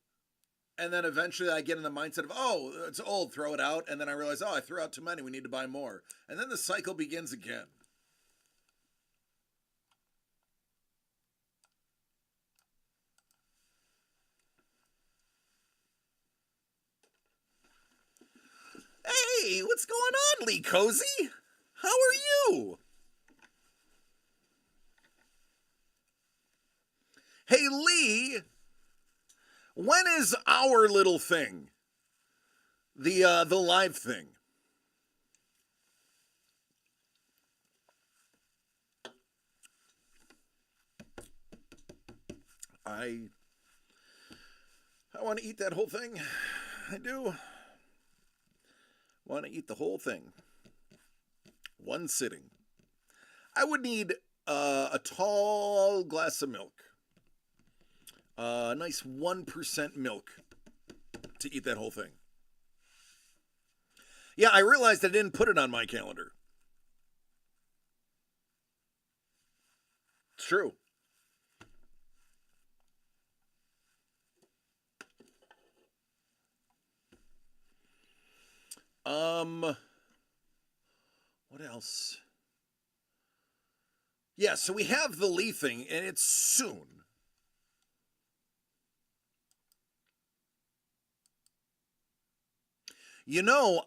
then eventually I get in the mindset of, oh, it's old, throw it out. And then I realize, oh, I threw out too many. We need to buy more. And then the cycle begins again. Hey, what's going on, Lee Cozy? How are you? Hey, Lee, when is our little thing? The live thing. I want to eat that whole thing. I do. Want to eat the whole thing. One sitting. I would need a tall glass of milk. A nice 1% milk to eat that whole thing. Yeah, I realized I didn't put it on my calendar. It's true. What else? Yeah, so we have the Lee thing, and it's soon.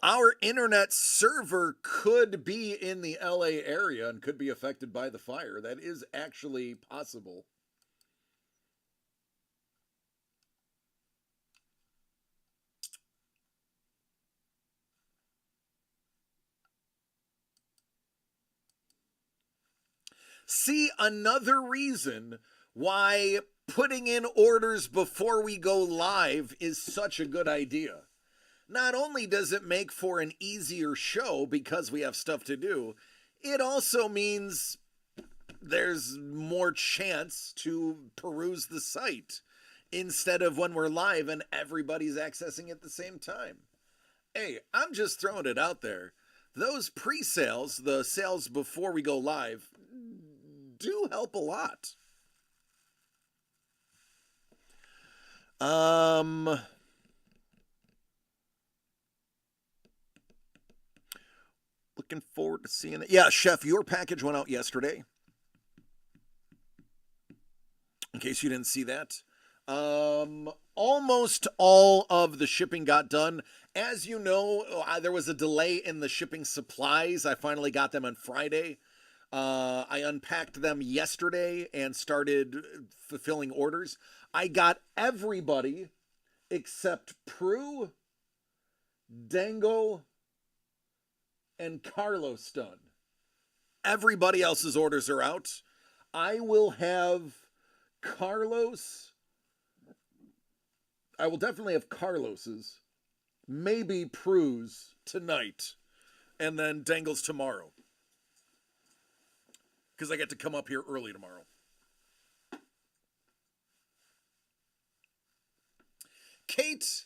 Our internet server could be in the LA area and could be affected by the fire. That is actually possible. See, another reason why putting in orders before we go live is such a good idea. Not only does it make for an easier show because we have stuff to do, it also means there's more chance to peruse the site instead of when we're live and everybody's accessing at the same time. Hey, I'm just throwing it out there. Those pre-sales, the sales before we go live, do help a lot. Looking forward to seeing it. Yeah, Chef, your package went out yesterday. In case you didn't see that. Almost all of the shipping got done. As you know, there was a delay in the shipping supplies. I finally got them on Friday. I unpacked them yesterday and started fulfilling orders. I got everybody except Prue, Dango, and Carlos done. Everybody else's orders are out. I will have Carlos. I will definitely have Carlos's. Maybe Prue's tonight. And then Dangle's tomorrow. Because I get to come up here early tomorrow. Kate,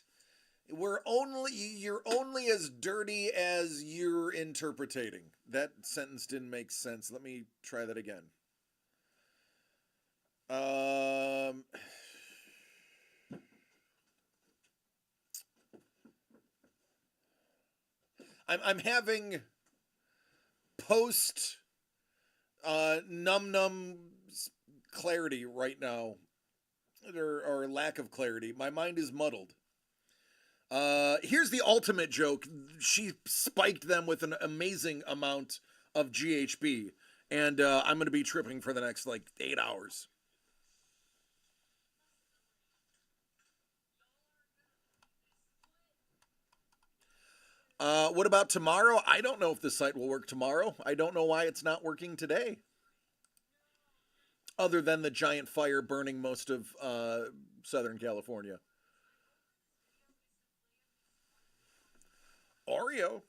you're only as dirty as you're interpreting. That sentence didn't make sense. Let me try that again. I'm having post num clarity right now, or lack of clarity. My mind is muddled. Here's the ultimate joke. She spiked them with an amazing amount of GHB, and I'm going to be tripping for the next 8 hours. What about tomorrow? I don't know if the site will work tomorrow. I don't know why it's not working today. other than the giant fire burning most of Southern California. Oreo.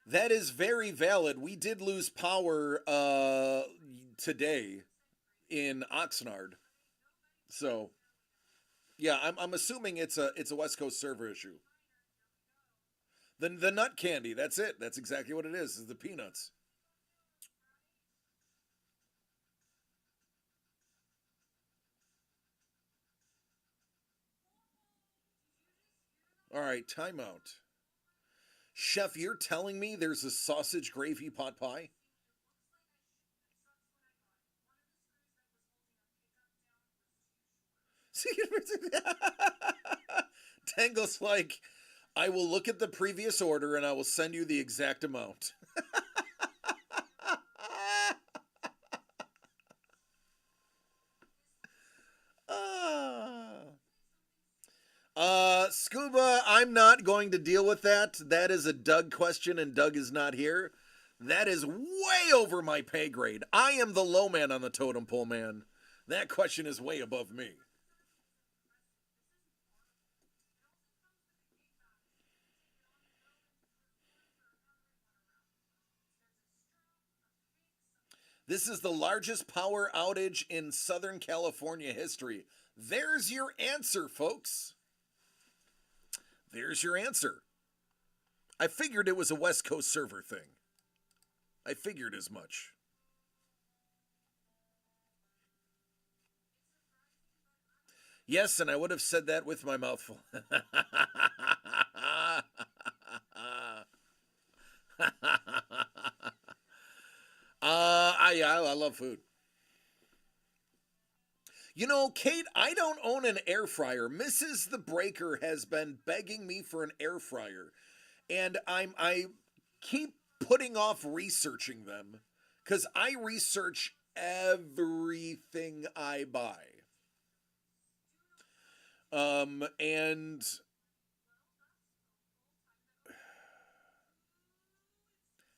That is very valid. We did lose power today in Oxnard. So, yeah, I'm assuming it's a West Coast server issue. The nut candy, that's it. That's exactly what it is the peanuts. All right, timeout. Chef, you're telling me there's a sausage gravy pot pie? Tangle's like, I will look at the previous order and I will send you the exact amount. Scuba, I'm not going to deal with that. That is a Doug question and Doug is not here. That is way over my pay grade. I am the low man on the totem pole, man. That question is way above me. This is the largest power outage in Southern California history. There's your answer, folks. There's your answer. I figured it was a West Coast server thing. I figured as much. Yes, and I would have said that with my mouth full. I love food. You know, Kate, I don't own an air fryer. Mrs. The Breaker has been begging me for an air fryer, and I keep putting off researching them because I research everything I buy. And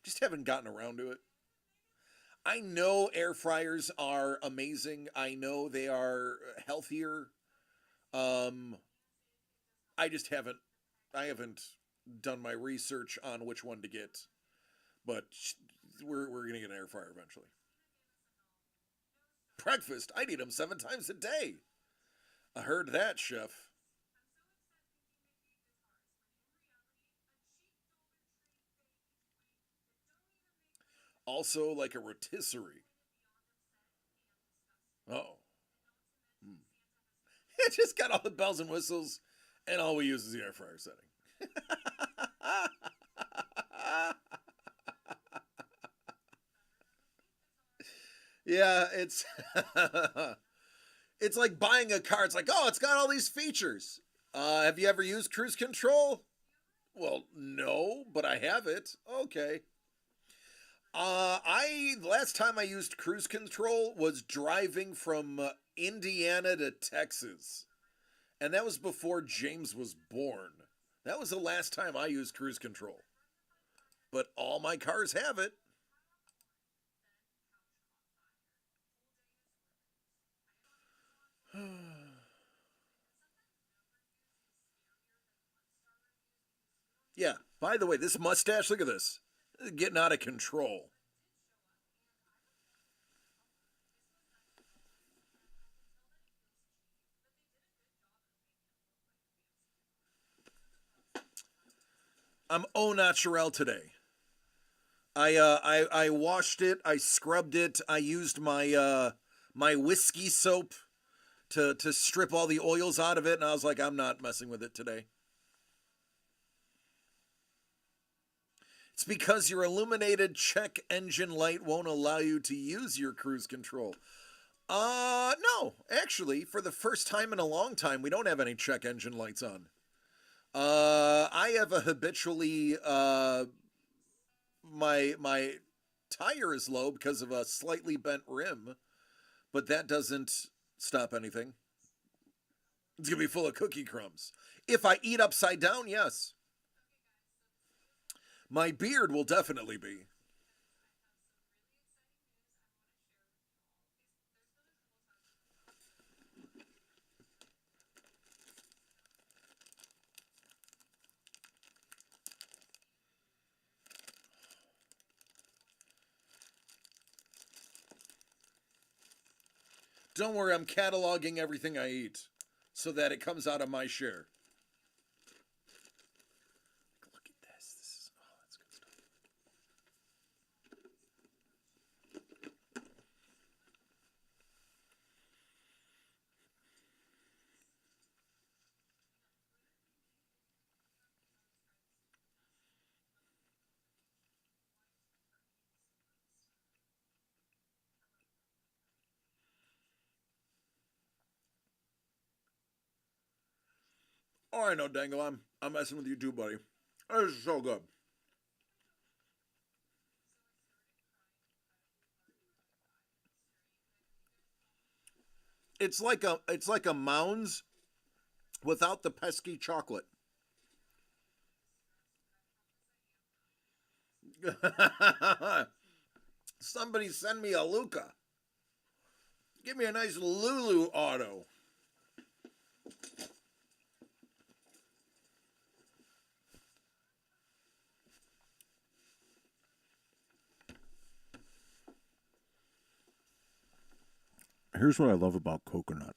just haven't gotten around to it. I know air fryers are amazing. I know they are healthier. I just haven't done my research on which one to get. But we're going to get an air fryer eventually. Breakfast, I'd eat them 7 times a day. I heard that, Chef. Also like a rotisserie. Oh. It just got all the bells and whistles, and all we use is the air fryer setting. Yeah, it's it's like buying a car. It's like, oh, it's got all these features. Have you ever used cruise control? Well, no, but I have it. Okay. Last time I used cruise control was driving from Indiana to Texas. And that was before James was born. That was the last time I used cruise control. But all my cars have it. Yeah, by the way, this mustache, look at this. Getting out of control. I'm au naturel today. I washed it. I scrubbed it. I used my my whiskey soap to strip all the oils out of it, and I was like, I'm not messing with it today. It's because your illuminated check engine light won't allow you to use your cruise control. No, actually, for the first time in a long time, we don't have any check engine lights on. I have a habitually, my tire is low because of a slightly bent rim, but that doesn't stop anything. It's gonna be full of cookie crumbs. If I eat upside down, yes. My beard will definitely be. Don't worry, I'm cataloging everything I eat so that it comes out of my share. Look at this. This is, oh, that's good stuff. Oh, I know, Dangle. I'm messing with you too, buddy. This is so good. It's like a Mounds without the pesky chocolate. Somebody send me a Luca. Give me a nice Lulu auto. Here's what I love about coconut.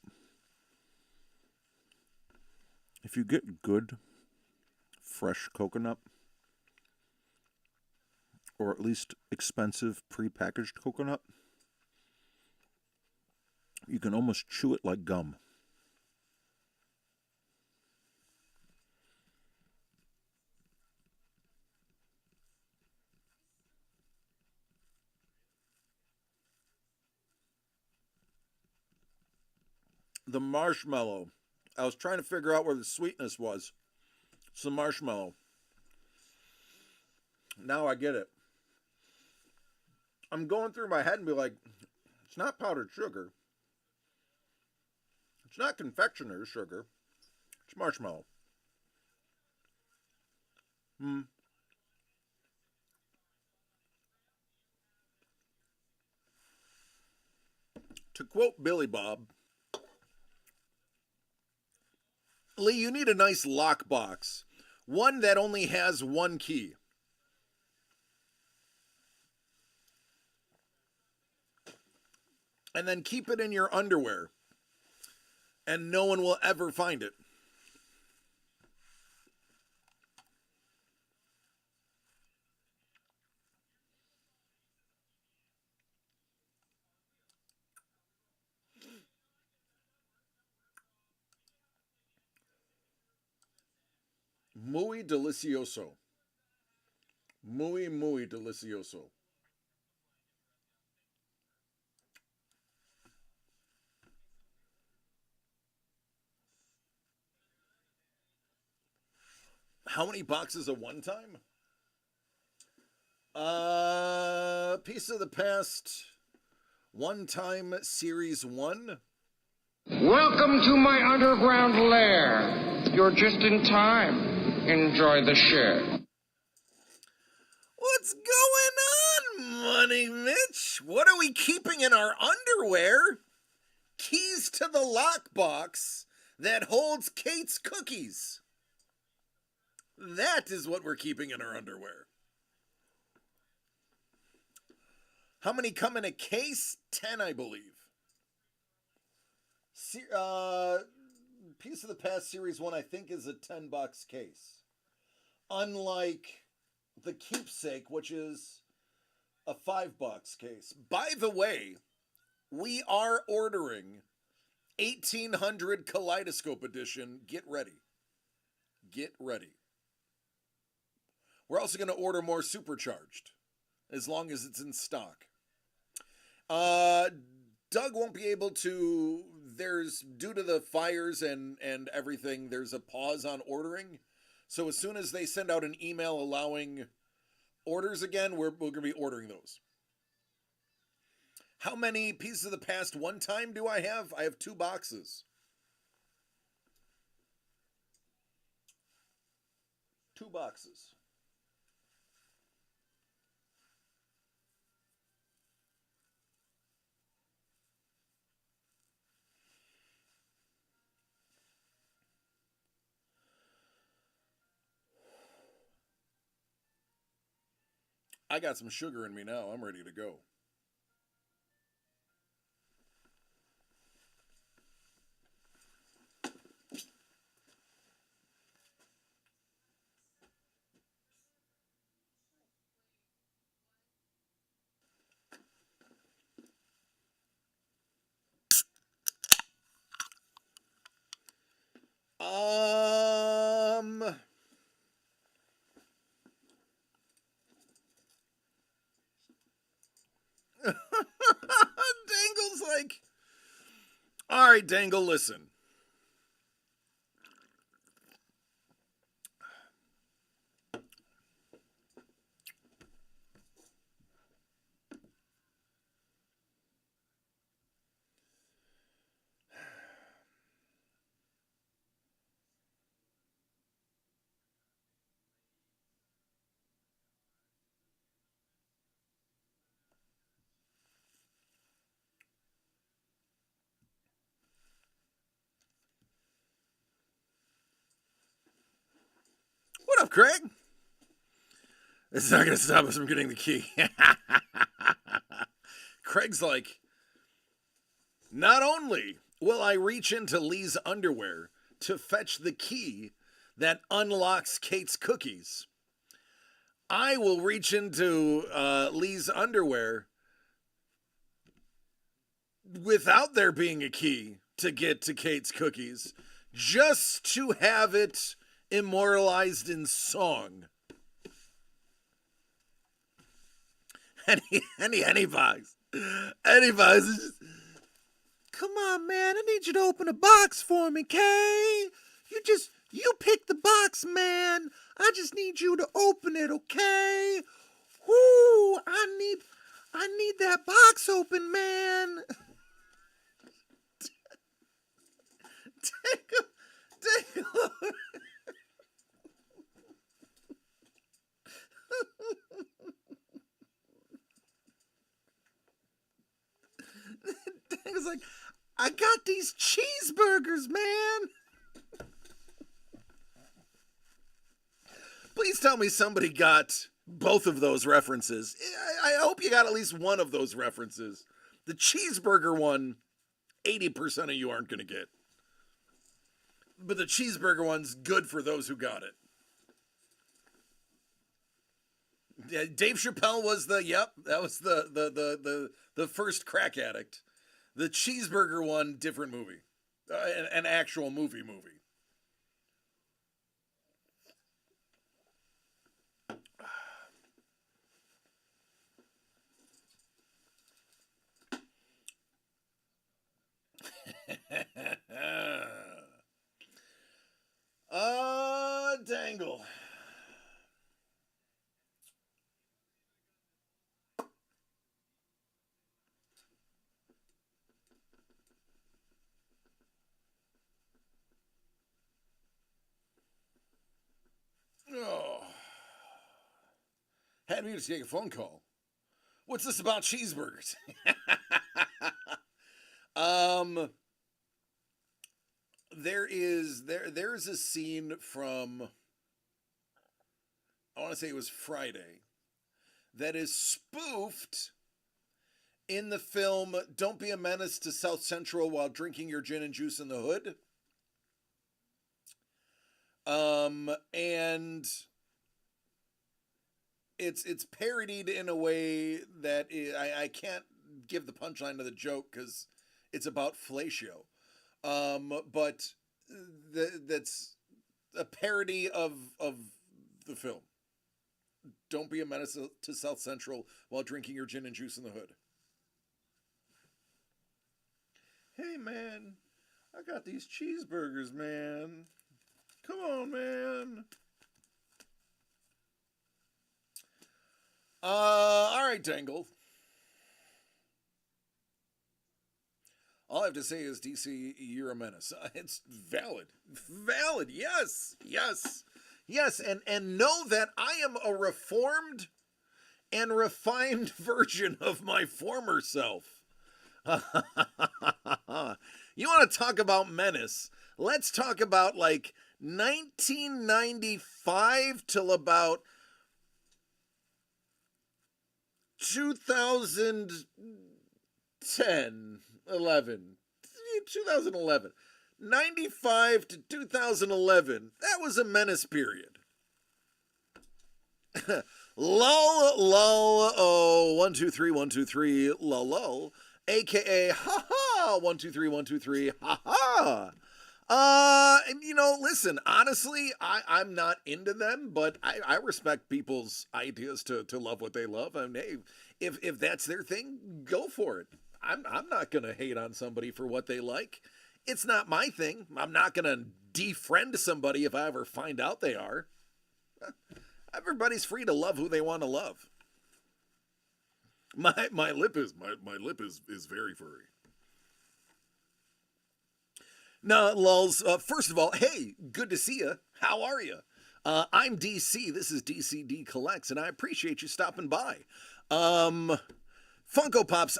If you get good, fresh coconut, or at least expensive prepackaged coconut, you can almost chew it like gum. The marshmallow. I was trying to figure out where the sweetness was. It's the marshmallow. Now I get it. I'm going through my head and be like, it's not powdered sugar. It's not confectioner's sugar. It's marshmallow. To quote Billy Bob, Lee, you need a nice lockbox. One that only has one key. And then keep it in your underwear. And no one will ever find it. Muy delicioso. Muy delicioso. How many boxes at one time? Piece of the Past One Time Series 1. Welcome to my underground lair. You're just in time. Enjoy the share. What's going on, Money Mitch? What are we keeping in our underwear? Keys to the lockbox that holds Kate's cookies. That is what we're keeping in our underwear. How many come in a case? 10, I believe. Piece of the Past Series 1, I think, is a $10 case. Unlike the Keepsake, which is a $5 case. By the way, we are ordering 1800 Kaleidoscope Edition. Get ready. Get ready. We're also going to order more Supercharged, as long as it's in stock. Doug won't be able to, due to the fires and everything, there's a pause on ordering. So as soon as they send out an email allowing orders again, we're going to be ordering those. How many Pieces of the Past One Time do I have? I have 2 boxes. 2 boxes. I got some sugar in me now. I'm ready to go. Dangle's like, all right, Dangle, listen. What up, Craig? It's not going to stop us from getting the key. Craig's like, not only will I reach into Lee's underwear to fetch the key that unlocks Kate's cookies, I will reach into Lee's underwear without there being a key to get to Kate's cookies, just to have it immortalized in song. Any buys. Come on, man. I need you to open a box for me, Kay. You pick the box, man. I just need you to open it, okay? Whoo, I need that box open, man. Take Dangle's like, I got these cheeseburgers, man. Please tell me somebody got both of those references. I hope you got at least one of those references. The cheeseburger one, 80% of you aren't going to get. But the cheeseburger one's good for those who got it. Yeah, Dave Chappelle was that was the first crack addict. The cheeseburger one, different movie. An actual movie. Dangle. Oh. Had me to take a phone call. What's this about cheeseburgers? There's a scene from, I want to say it was Friday, that is spoofed in the film Don't Be a Menace to South Central While Drinking Your Gin and Juice in the Hood. And it's parodied in a way that I can't give the punchline to the joke because it's about fellatio. But that's a parody of the film. Don't be a menace to South Central while drinking your gin and juice in the hood. Hey, man, I got these cheeseburgers, man. Come on, man. All right, Dangle. All I have to say is, DC, you're a menace. It's valid. Valid, yes. And know that I am a reformed and refined version of my former self. You want to talk about menace? Let's talk about like 1995 till about 2010, 11, 2011, 95 to 2011. That was a menace period. Lull, oh, 1, 2, 3, 1, 2, 3, lull, aka ha ha, 1, 2, 3, 1, 2, 3, ha ha. Listen, honestly, I'm not into them, but I respect people's ideas to love what they love. I mean, hey, if that's their thing, go for it. I'm not gonna hate on somebody for what they like. It's not my thing. I'm not gonna defriend somebody if I ever find out they are. Everybody's free to love who they want to love. My lip is very furry. No, lulz. First of all, hey, good to see you. How are you? I'm DC. This is DCD Collects, and I appreciate you stopping by. Funko Pops.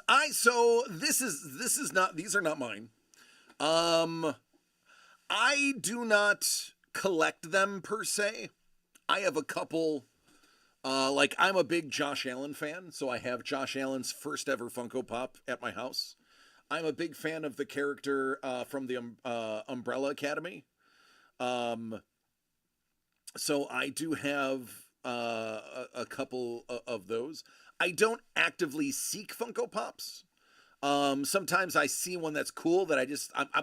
These are not mine. I do not collect them per se. I have a couple. I'm a big Josh Allen fan, so I have Josh Allen's first ever Funko Pop at my house. I'm a big fan of the character from the Umbrella Academy. So I do have a couple of those. I don't actively seek Funko Pops. Sometimes I see one that's cool that I'm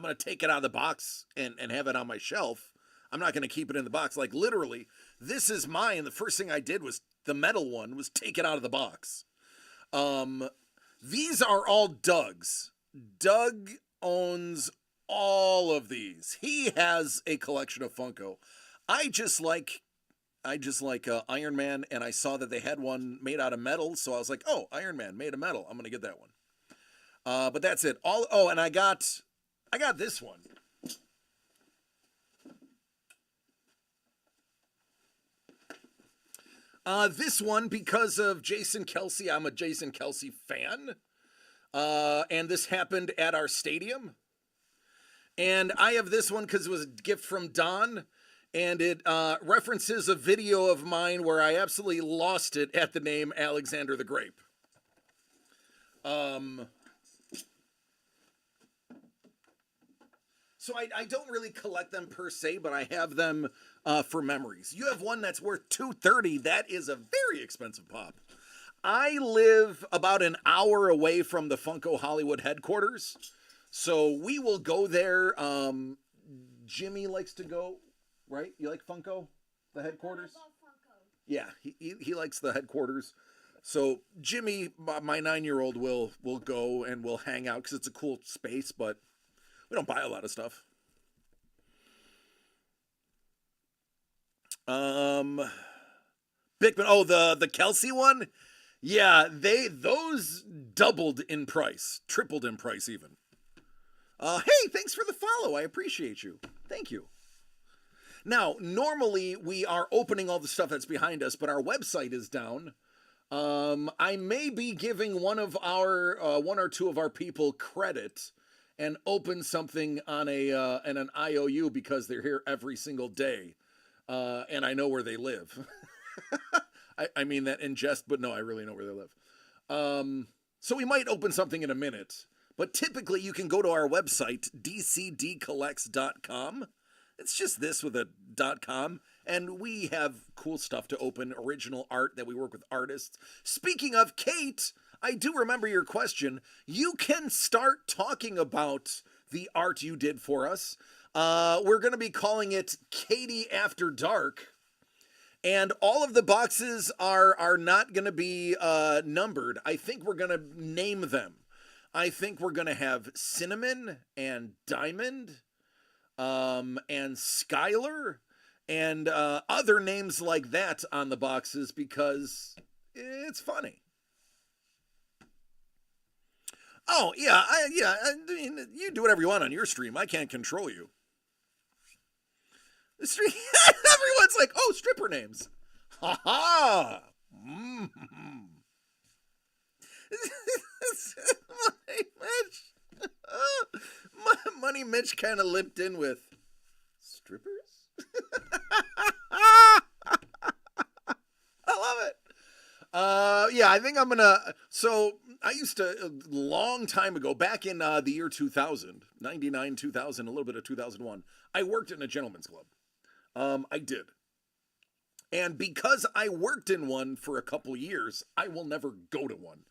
going to take it out of the box and have it on my shelf. I'm not going to keep it in the box. Like literally, this is mine. The first thing I did was the metal one was take it out of the box. These are all Doug's. Doug owns all of these. He has a collection of Funko. I just like Iron Man, and I saw that they had one made out of metal, so I was like, oh, Iron Man made of metal. I'm gonna get that one. But that's it. And I got this one. This one because of Jason Kelce. I'm a Jason Kelce fan. And this happened at our stadium. And I have this one because it was a gift from Don. And it references a video of mine where I absolutely lost it at the name Alexander the Grape. So I don't really collect them per se, but I have them for memories. You have one that's worth $230. That is a very expensive pop. I live about an hour away from the Funko Hollywood headquarters, so we will go there. Jimmy likes to go, right? You like Funko, the headquarters? I love Funko. Yeah, he likes the headquarters. So Jimmy, my 9-year-old, will go and we'll hang out because it's a cool space, but we don't buy a lot of stuff. Bickman, the Kelce one? Yeah, those doubled in price, tripled in price even. Hey, thanks for the follow. I appreciate you. Thank you. Now, normally we are opening all the stuff that's behind us, but our website is down. I may be giving one or two of our people credit and open something on an IOU because they're here every single day, and I know where they live. I mean that in jest, but no, I really know where they live. So we might open something in a minute, but typically you can go to our website, dcdcollects.com. It's just this with a .com, and we have cool stuff to open, original art that we work with artists. Speaking of Kate, I do remember your question. You can start talking about the art you did for us. We're going to be calling it Katie After Dark. And all of the boxes are not going to be numbered. I think we're going to name them. I think we're going to have Cinnamon and Diamond and Skylar and other names like that on the boxes because it's funny. Oh, yeah, I mean, you do whatever you want on your stream. I can't control you. The stream, everyone's like, oh, stripper names. Ha ha. Mm-hmm. Money Mitch kind of lipped in with strippers. I love it. Yeah, I think I'm gonna. So I used to a long time ago, back in the year 2000, 99, 2000, a little bit of 2001. I worked in a gentleman's club. I did, and because I worked in one for a couple years, I will never go to one.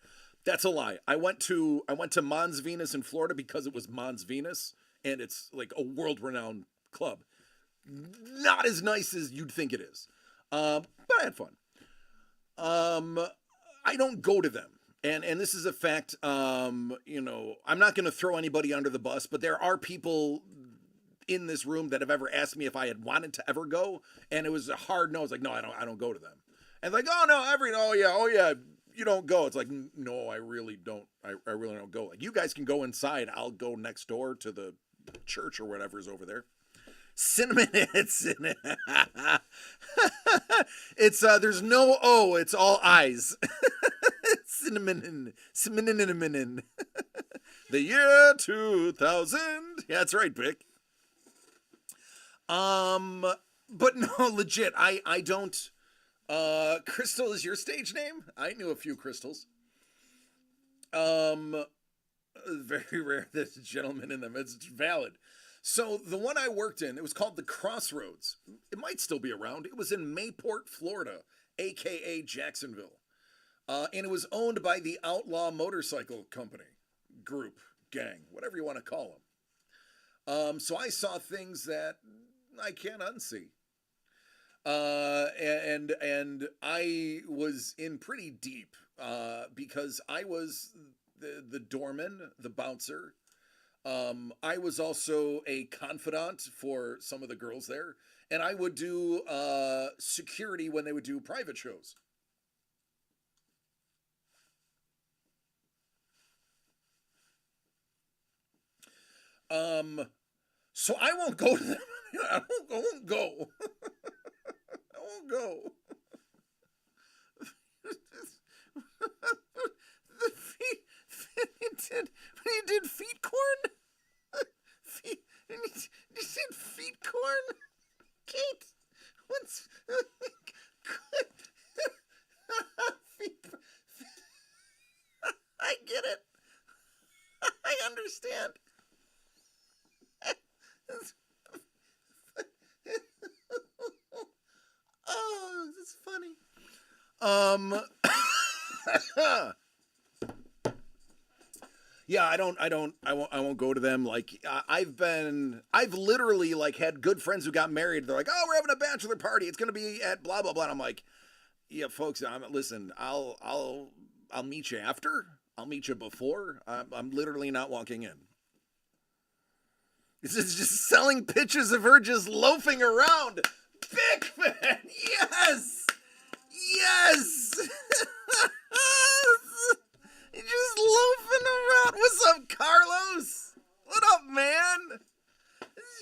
That's a lie. I went to Mons Venus in Florida because it was Mons Venus, and it's like a world renowned club. Not as nice as you'd think it is, but I had fun. I don't go to them. And this is a fact. I'm not going to throw anybody under the bus, but there are people in this room that have ever asked me if I had wanted to ever go, and it was a hard no. It's like, no, I don't go to them. And like, oh no, oh yeah, you don't go. It's like, no, I really don't. I really don't go. Like, you guys can go inside. I'll go next door to the church or whatever is over there. Cinnamon hits. It's there's no O, it's all I's. Cinnamon. The year 2000. Yeah, that's right, Vic. But no, legit, I don't. Crystal is your stage name? I knew a few Crystals. Very rare there's a gentleman in them. It's valid. So the one I worked in, it was called the Crossroads. It might still be around. It was in Mayport, Florida, aka Jacksonville. And it was owned by the Outlaw Motorcycle Company, group, gang, whatever you want to call them. So I saw things that I can't unsee. And I was in pretty deep because I was the doorman, the bouncer. I was also a confidant for some of the girls there, and I would do security when they would do private shows. So I won't go to them. I won't go. I won't go. The feet. When he did feet corn. Feet. And you said feet corn. Kate. What's feet? I get it. I understand. Oh, that's funny. Yeah, I won't go to them. Like, I've literally like had good friends who got married. They're like, oh, we're having a bachelor party. It's gonna be at blah blah blah. And I'm like, yeah, folks, listen. I'll meet you after. I'll meet you before. I'm literally not walking in. This is just selling pictures of her just loafing around. Bickman, yes, yes. You're just loafing around. What's up, Carlos? What up, man?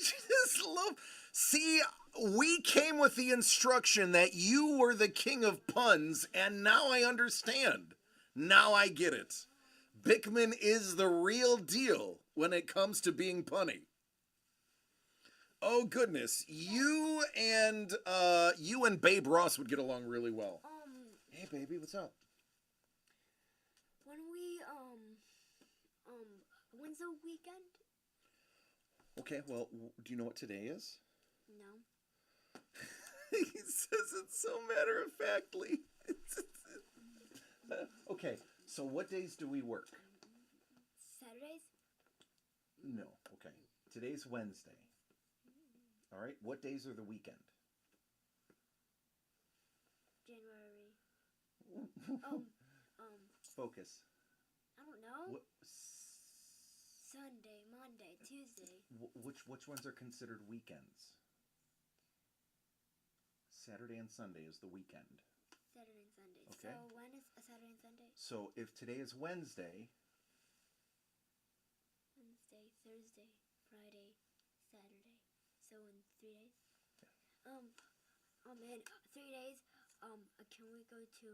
Just loaf. See, we came with the instruction that you were the king of puns, and now I understand. Now I get it. Bickman is the real deal when it comes to being punny. Oh goodness, you and Babe Ross would get along really well. Hey baby, what's up? When we when's the weekend? Okay, well, do you know what today is? No. He says it so matter-of-factly. Okay, so what days do we work? Saturdays? No, okay. Today's Wednesday. All right, what days are the weekend? January. Focus. I don't know. What, Sunday, Monday, Tuesday. which ones are considered weekends? Saturday and Sunday is the weekend. Saturday and Sunday. Okay. So when is a Saturday and Sunday? So if today is Wednesday. Wednesday, Thursday, Friday, Saturday. So in 3 days? Yeah. In 3 days, can we go to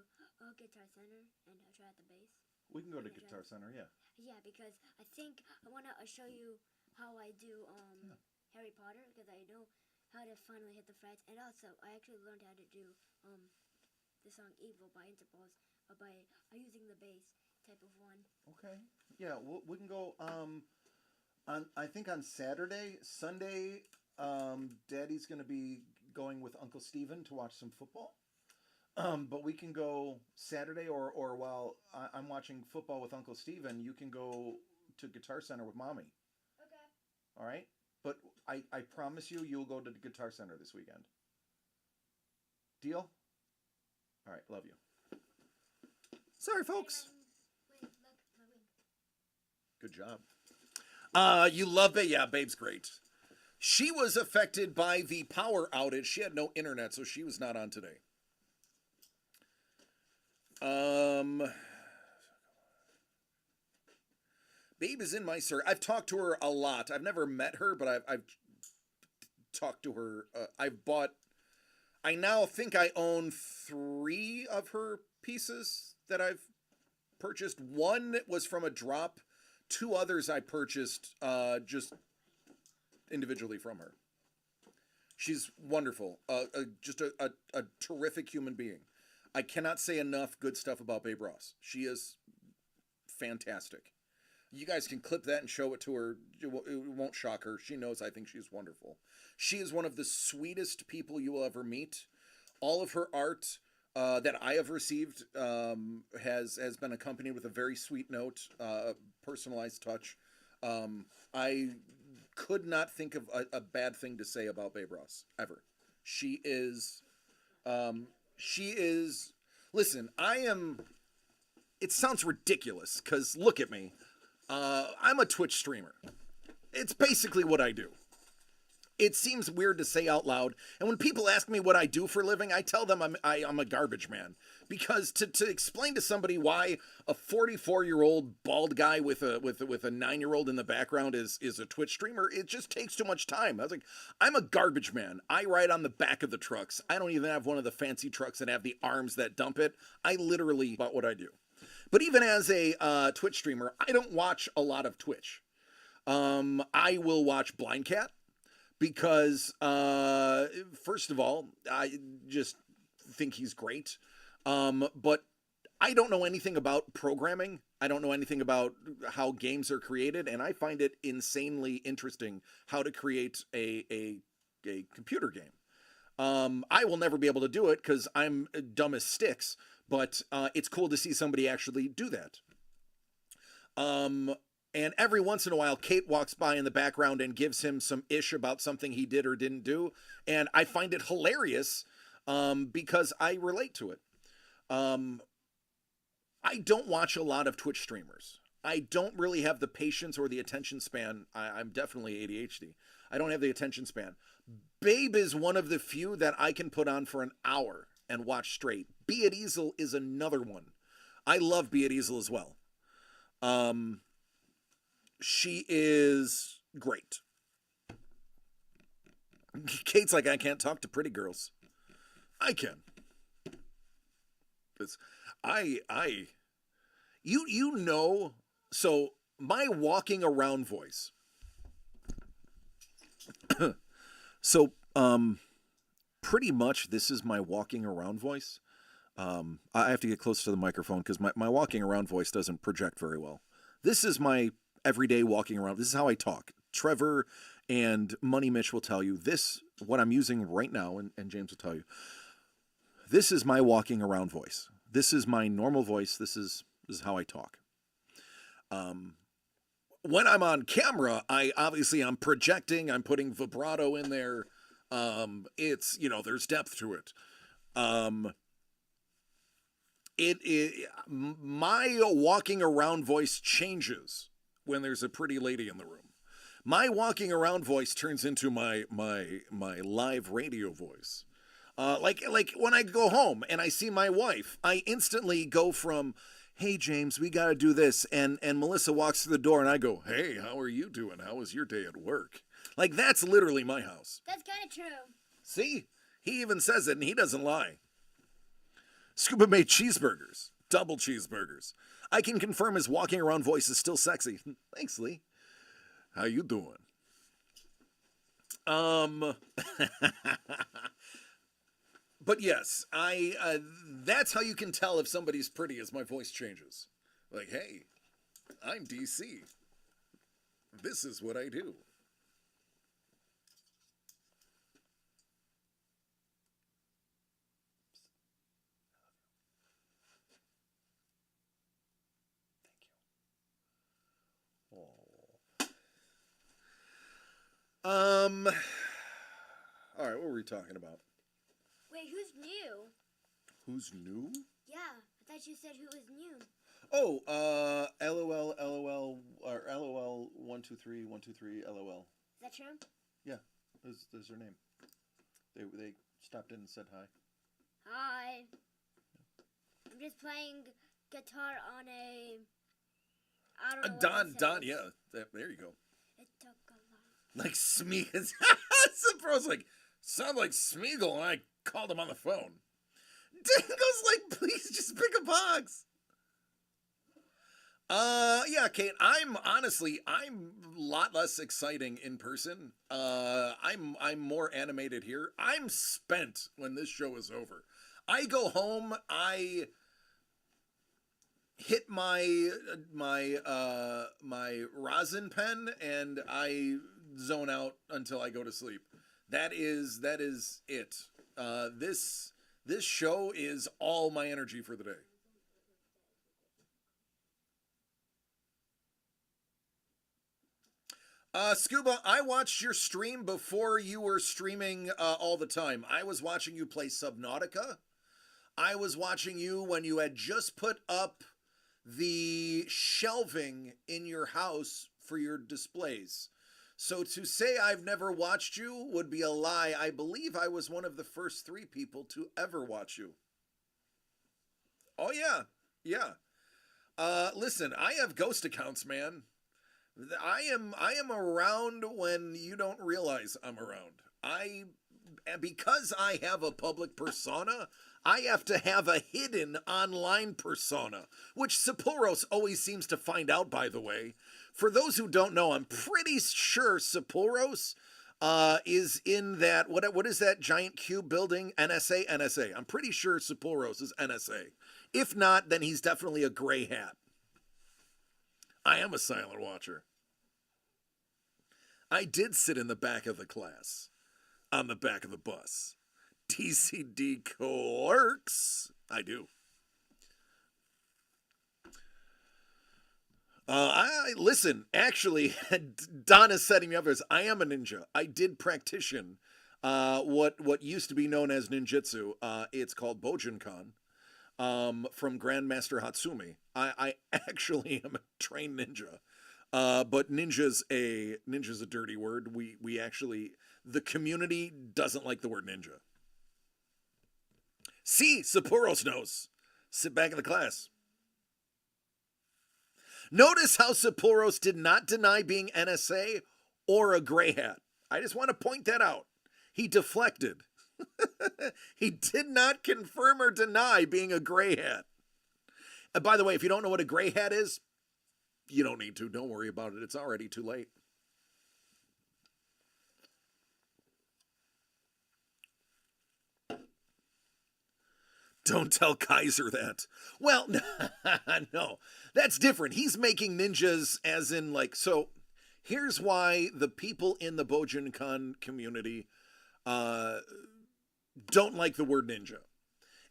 Guitar Center and try out the bass? We can go to Guitar Center, yeah. Yeah, because I think I want to show you how I do Harry Potter, because I know how to finally hit the frets. And also, I actually learned how to do the song Evil by Interpol's by using the bass type of one. Okay. Yeah, we can go I think on Sunday, Daddy's going to be going with Uncle Steven to watch some football. But we can go Saturday, or while I'm watching football with Uncle Steven, you can go to Guitar Center with Mommy. Okay. All right? But I promise you'll go to the Guitar Center this weekend. Deal? All right, love you. Sorry, folks. Wait, look, my wing. Good job. You love it? Yeah, Babe's great. She was affected by the power outage. She had no internet, so she was not on today. Babe is in my circle. I've talked to her a lot. I've never met her, but I've talked to her. I now think I own 3 of her pieces that I've purchased. One was from a drop. 2 others I purchased just individually from her. She's wonderful. Just a terrific human being. I cannot say enough good stuff about Babe Ross. She is fantastic. You guys can clip that and show it to her. It won't shock her. She knows I think she's wonderful. She is one of the sweetest people you will ever meet. All of her art that I have received has been accompanied with a very sweet note, personalized touch. I could not think of a bad thing to say about Babe Ross, ever. She is... Listen, it sounds ridiculous, because look at me. I'm a Twitch streamer. It's basically what I do. It seems weird to say out loud, and when people ask me what I do for a living, I tell them I'm a garbage man. Because to explain to somebody why a 44-year-old bald guy with a 9-year-old in the background is a Twitch streamer, it just takes too much time. I was like, I'm a garbage man. I ride on the back of the trucks. I don't even have one of the fancy trucks that have the arms that dump it. I literally about what I do. But even as a Twitch streamer, I don't watch a lot of Twitch. I will watch Blind Cat because, first of all, I just think he's great. But I don't know anything about programming. I don't know anything about how games are created, and I find it insanely interesting how to create a computer game. I will never be able to do it because I'm dumb as sticks, but it's cool to see somebody actually do that. And every once in a while, Kate walks by in the background and gives him some ish about something he did or didn't do, and I find it hilarious because I relate to it. I don't watch a lot of Twitch streamers. I don't really have the patience or the attention span. I'm definitely ADHD. I don't have the attention span. Babe is one of the few that I can put on for an hour and watch straight. Be It Easel is another one. I love Be It Easel as well. She is great. Kate's like, I can't talk to pretty girls. I can. Because you know, so my walking around voice. So, pretty much this is my walking around voice. I have to get close to the microphone because my walking around voice doesn't project very well. This is my everyday walking around. This is how I talk. Trevor and Money Mitch will tell you this, what I'm using right now, and James will tell you. This is my walking around voice. This is my normal voice. This is how I talk. When I'm on camera, I'm projecting, I'm putting vibrato in there. It's, there's depth to it. My walking around voice changes when there's a pretty lady in the room. My walking around voice turns into my live radio voice. Like when I go home and I see my wife, I instantly go from, hey, James, we got to do this. And Melissa walks through the door and I go, hey, how are you doing? How was your day at work? Like, that's literally my house. That's kind of true. See? He even says it and he doesn't lie. Scuba made cheeseburgers. Double cheeseburgers. I can confirm his walking around voice is still sexy. Thanks, Lee. How you doing? But yes, that's how you can tell if somebody's pretty as my voice changes. Like, hey, I'm DC. This is what I do. All right, what were we talking about? Wait, who's new? Who's new? Yeah, I thought you said who was new. Oh, LOL, or LOL 123 123 LOL. Is that true? Yeah, there's their name. They stopped in and said hi. Hi. I'm just playing guitar on a. I don't know. what Don, it says. yeah, there you go. It took a lot. Like Smeagol. Bro's like, sound like Smeagol, and I called him on the phone. Dingo's like, please just pick a box. Yeah, Kate, I'm a lot less exciting in person. I'm more animated here. I'm spent when this show is over. I go home, I hit my rosin pen, and I zone out until I go to sleep. That is it. This show is all my energy for the day. Scuba, I watched your stream before you were streaming all the time. I was watching you play Subnautica. I was watching you when you had just put up the shelving in your house for your displays. So to say I've never watched you would be a lie. I believe I was one of the first 3 people to ever watch you. Oh, yeah. Yeah. Listen, I have ghost accounts, man. I am around when you don't realize I'm around. Because I have a public persona, I have to have a hidden online persona, which Sapouros always seems to find out, by the way. For those who don't know, I'm pretty sure Sapouros is in that, what is that giant cube building? NSA. I'm pretty sure Sapouros is NSA. If not, then he's definitely a gray hat. I am a silent watcher. I did sit in the back of the class, on the back of the bus. TCD clerks. I do. Listen, actually, Don is setting me up as I am a ninja. I did practition what used to be known as ninjutsu. It's called Bojinkan. From Grandmaster Hatsumi. I actually am a trained ninja. But ninja's a dirty word. We actually, the community doesn't like the word ninja. See, Sapouros knows. Sit back in the class. Notice how Sapouros did not deny being NSA or a gray hat. I just want to point that out. He deflected. He did not confirm or deny being a gray hat. And by the way, if you don't know what a gray hat is, you don't need to. Don't worry about it. It's already too late. Don't tell Kaiser that. Well, no, that's different. He's making ninjas as in like, so here's why the people in the Bojinkan community don't like the word ninja.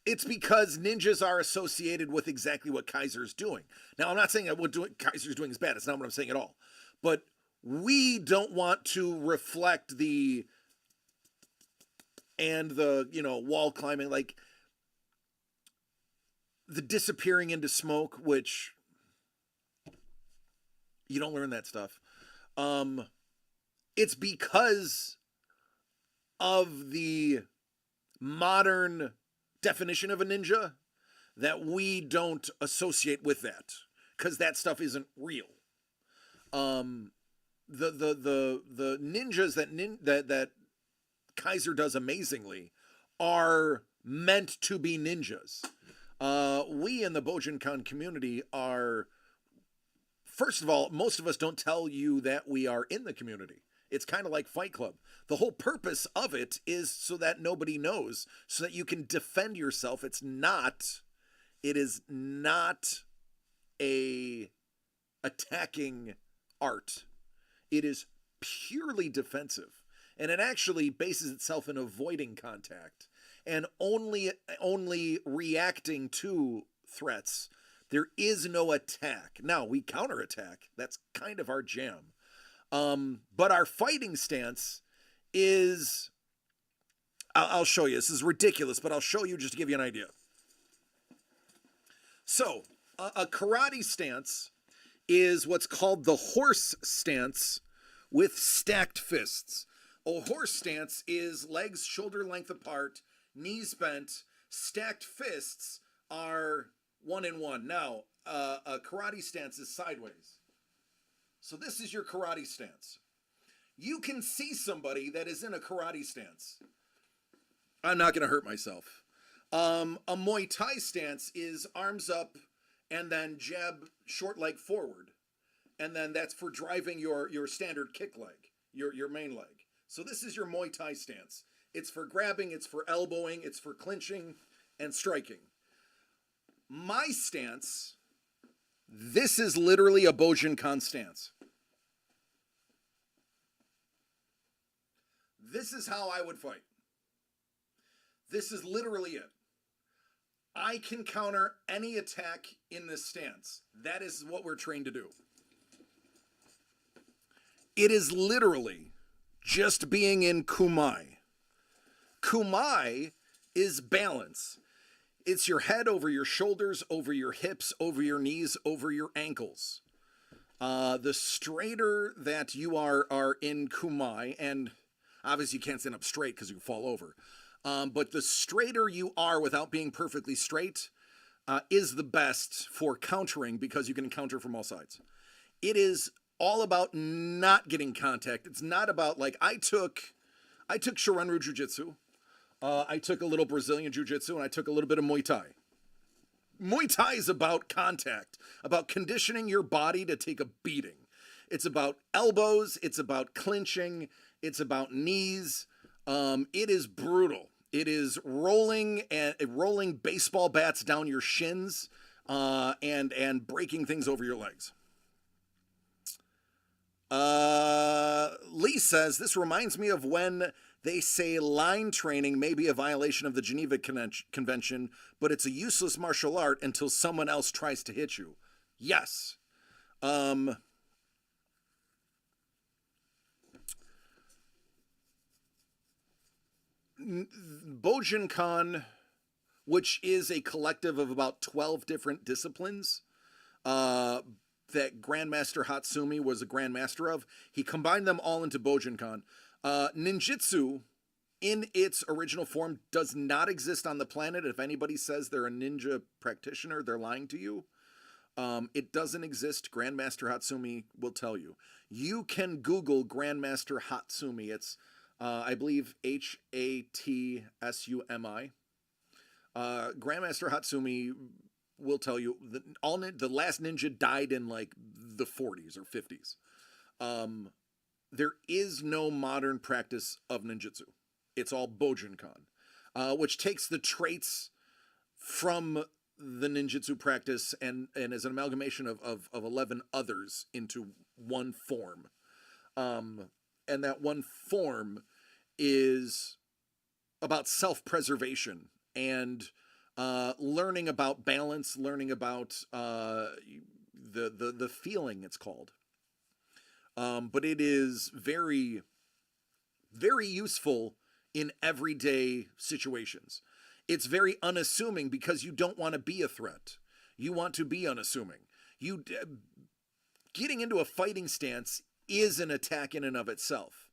It's because ninjas are associated with exactly what Kaiser's doing. Now, I'm not saying that what Kaiser's doing is bad. It's not what I'm saying at all. But we don't want to reflect the wall climbing, like the disappearing into smoke, which you don't learn that stuff. It's because of the modern definition of a ninja that we don't associate with that, because that stuff isn't real. The ninjas that Kaiser does amazingly are meant to be ninjas. We in the Bojinkan community are, first of all, most of us don't tell you that we are in the community. It's kind of like Fight Club. The whole purpose of it is so that nobody knows, so that you can defend yourself. It is not a attacking art. It is purely defensive. And it actually bases itself in avoiding contact and only reacting to threats. There is no attack. Now, we counterattack. That's kind of our jam. But our fighting stance is, I'll show you. This is ridiculous, but I'll show you just to give you an idea. So, a karate stance is what's called the horse stance with stacked fists. A horse stance is legs shoulder length apart, knees bent, stacked fists are 1 and 1. Now, a karate stance is sideways. So this is your karate stance. You can see somebody that is in a karate stance. I'm not going to hurt myself. A Muay Thai stance is arms up and then jab short leg forward. And then that's for driving your standard kick leg, your main leg. So this is your Muay Thai stance. It's for grabbing, it's for elbowing, it's for clinching and striking. My stance, this is literally a Bojinkan stance. This is how I would fight. This is literally it. I can counter any attack in this stance. That is what we're trained to do. It is literally just being in kumai. Kumai is balance. It's your head over your shoulders, over your hips, over your knees, over your ankles. The straighter that you are in kumai, and obviously you can't stand up straight because you fall over, but the straighter you are without being perfectly straight is the best for countering, because you can counter from all sides. It all about not getting contact. It's not about, like, I took Shorin-ryu Jiu-Jitsu. I took a little Brazilian Jiu-Jitsu, and I took a little bit of Muay Thai. Muay Thai is about contact, about conditioning your body to take a beating. It's about elbows. It's about clinching. It's about knees. It is brutal. It is rolling baseball bats down your shins, and breaking things over your legs. Lee says, this reminds me of when they say line training may be a violation of the Geneva Convention, but it's a useless martial art until someone else tries to hit you. Yes. Bojinkan, which is a collective of about 12 different disciplines, that Grandmaster Hatsumi was a grandmaster of. He combined them all into Bojinkan. Ninjutsu, in its original form, does not exist on the planet. If anybody says they're a ninja practitioner, they're lying to you. It doesn't exist. Grandmaster Hatsumi will tell you. You can Google Grandmaster Hatsumi. It's, I believe, Hatsumi. Grandmaster Hatsumi will tell you that the last ninja died in like the 40s or 50s. There is no modern practice of ninjutsu. It's all Bojinkan, which takes the traits from the ninjutsu practice and is an amalgamation of 11 others into one form. And that one form is about self-preservation and learning about balance, learning about the feeling, it's called. But it is very, very useful in everyday situations. It's very unassuming because you don't want to be a threat. You want to be unassuming. Getting into a fighting stance is an attack in and of itself.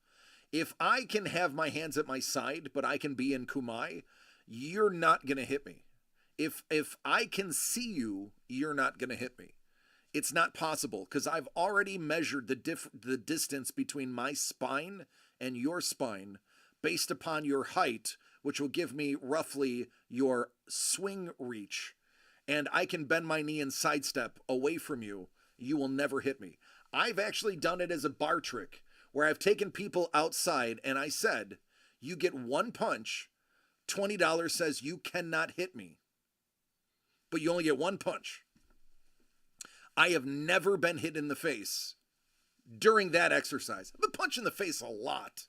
If I can have my hands at my side, but I can be in kumai, you're not going to hit me. If I can see you, you're not going to hit me. It's not possible because I've already measured the distance between my spine and your spine based upon your height, which will give me roughly your swing reach. And I can bend my knee and sidestep away from you. You will never hit me. I've actually done it as a bar trick where I've taken people outside and I said, you get one punch, $20 says you cannot hit me, but you only get one punch. I have never been hit in the face during that exercise. I've been punched in the face a lot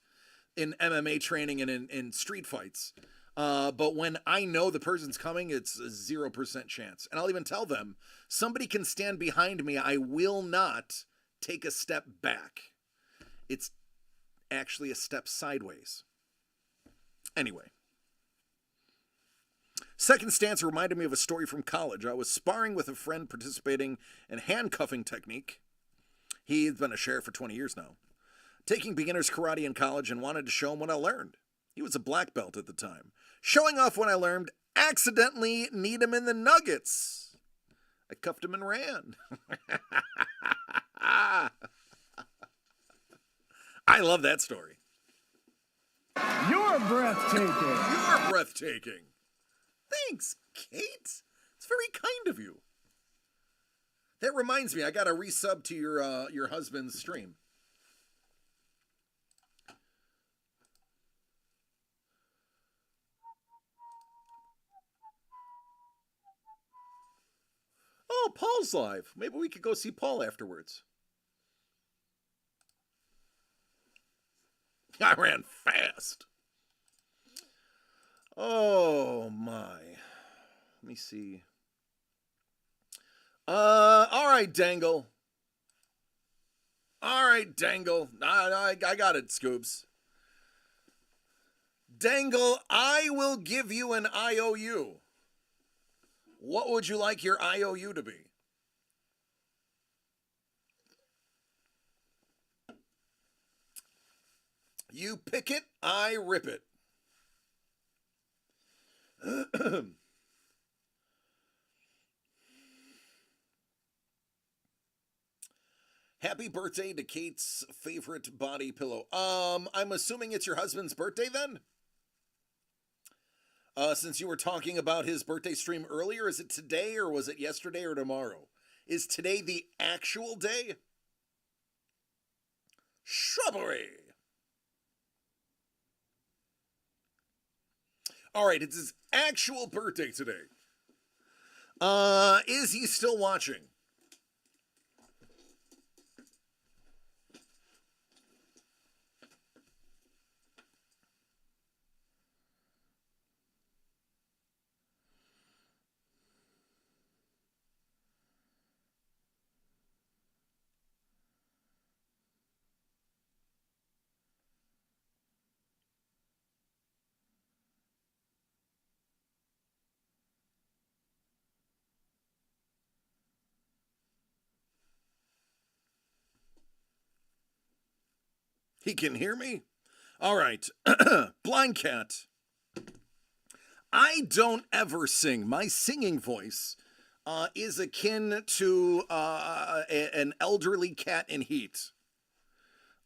in MMA training and in street fights. But when I know the person's coming, it's a 0% chance. And I'll even tell them, somebody can stand behind me. I will not take a step back. It's actually a step sideways. Anyway. Second stance reminded me of a story from college. I was sparring with a friend participating in handcuffing technique. He's been a sheriff for 20 years now. Taking beginner's karate in college and wanted to show him what I learned. He was a black belt at the time. Showing off what I learned, accidentally kneed him in the nuggets. I cuffed him and ran. I love that story. You're breathtaking. You're breathtaking. Thanks, Kate. It's very kind of you. That reminds me, I got to resub to your husband's stream. Oh, Paul's live. Maybe we could go see Paul afterwards. I ran fast. Oh, my. Let me see. All right, Dangle. All right, Dangle. I got it, Scoops. Dangle, I will give you an IOU. What would you like your IOU to be? You pick it, I rip it. Happy birthday to Kate's favorite body pillow. I'm assuming it's your husband's birthday then? Since you were talking about his birthday stream earlier, is it today or was it yesterday or tomorrow? Is today the actual day? Shrubbery. All right, it's his actual birthday today. Is he still watching? He can hear me? All right. Blind Cat. I don't ever sing. My singing voice is akin to an elderly cat in heat.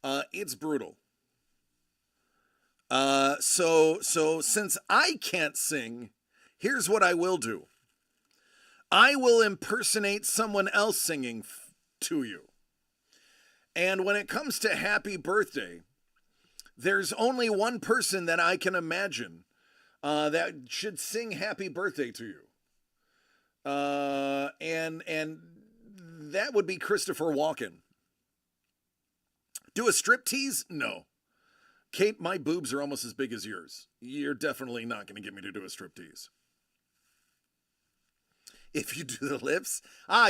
It's brutal. So since I can't sing, here's what I will do. I will impersonate someone else singing to you. And when it comes to happy birthday, there's only one person that I can imagine that should sing happy birthday to you. And that would be Christopher Walken. Do a striptease? No. Kate, my boobs are almost as big as yours. You're definitely not going to get me to do a striptease. If you do the lips?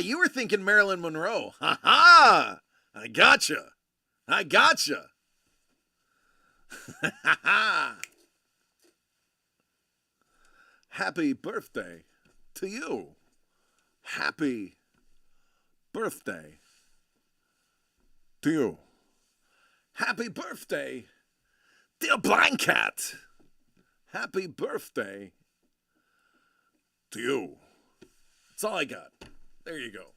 You were thinking Marilyn Monroe. Ha ha! I gotcha. Happy birthday to you. Happy birthday to you. Happy birthday, dear Blind Cat. Happy birthday to you. That's all I got. There you go.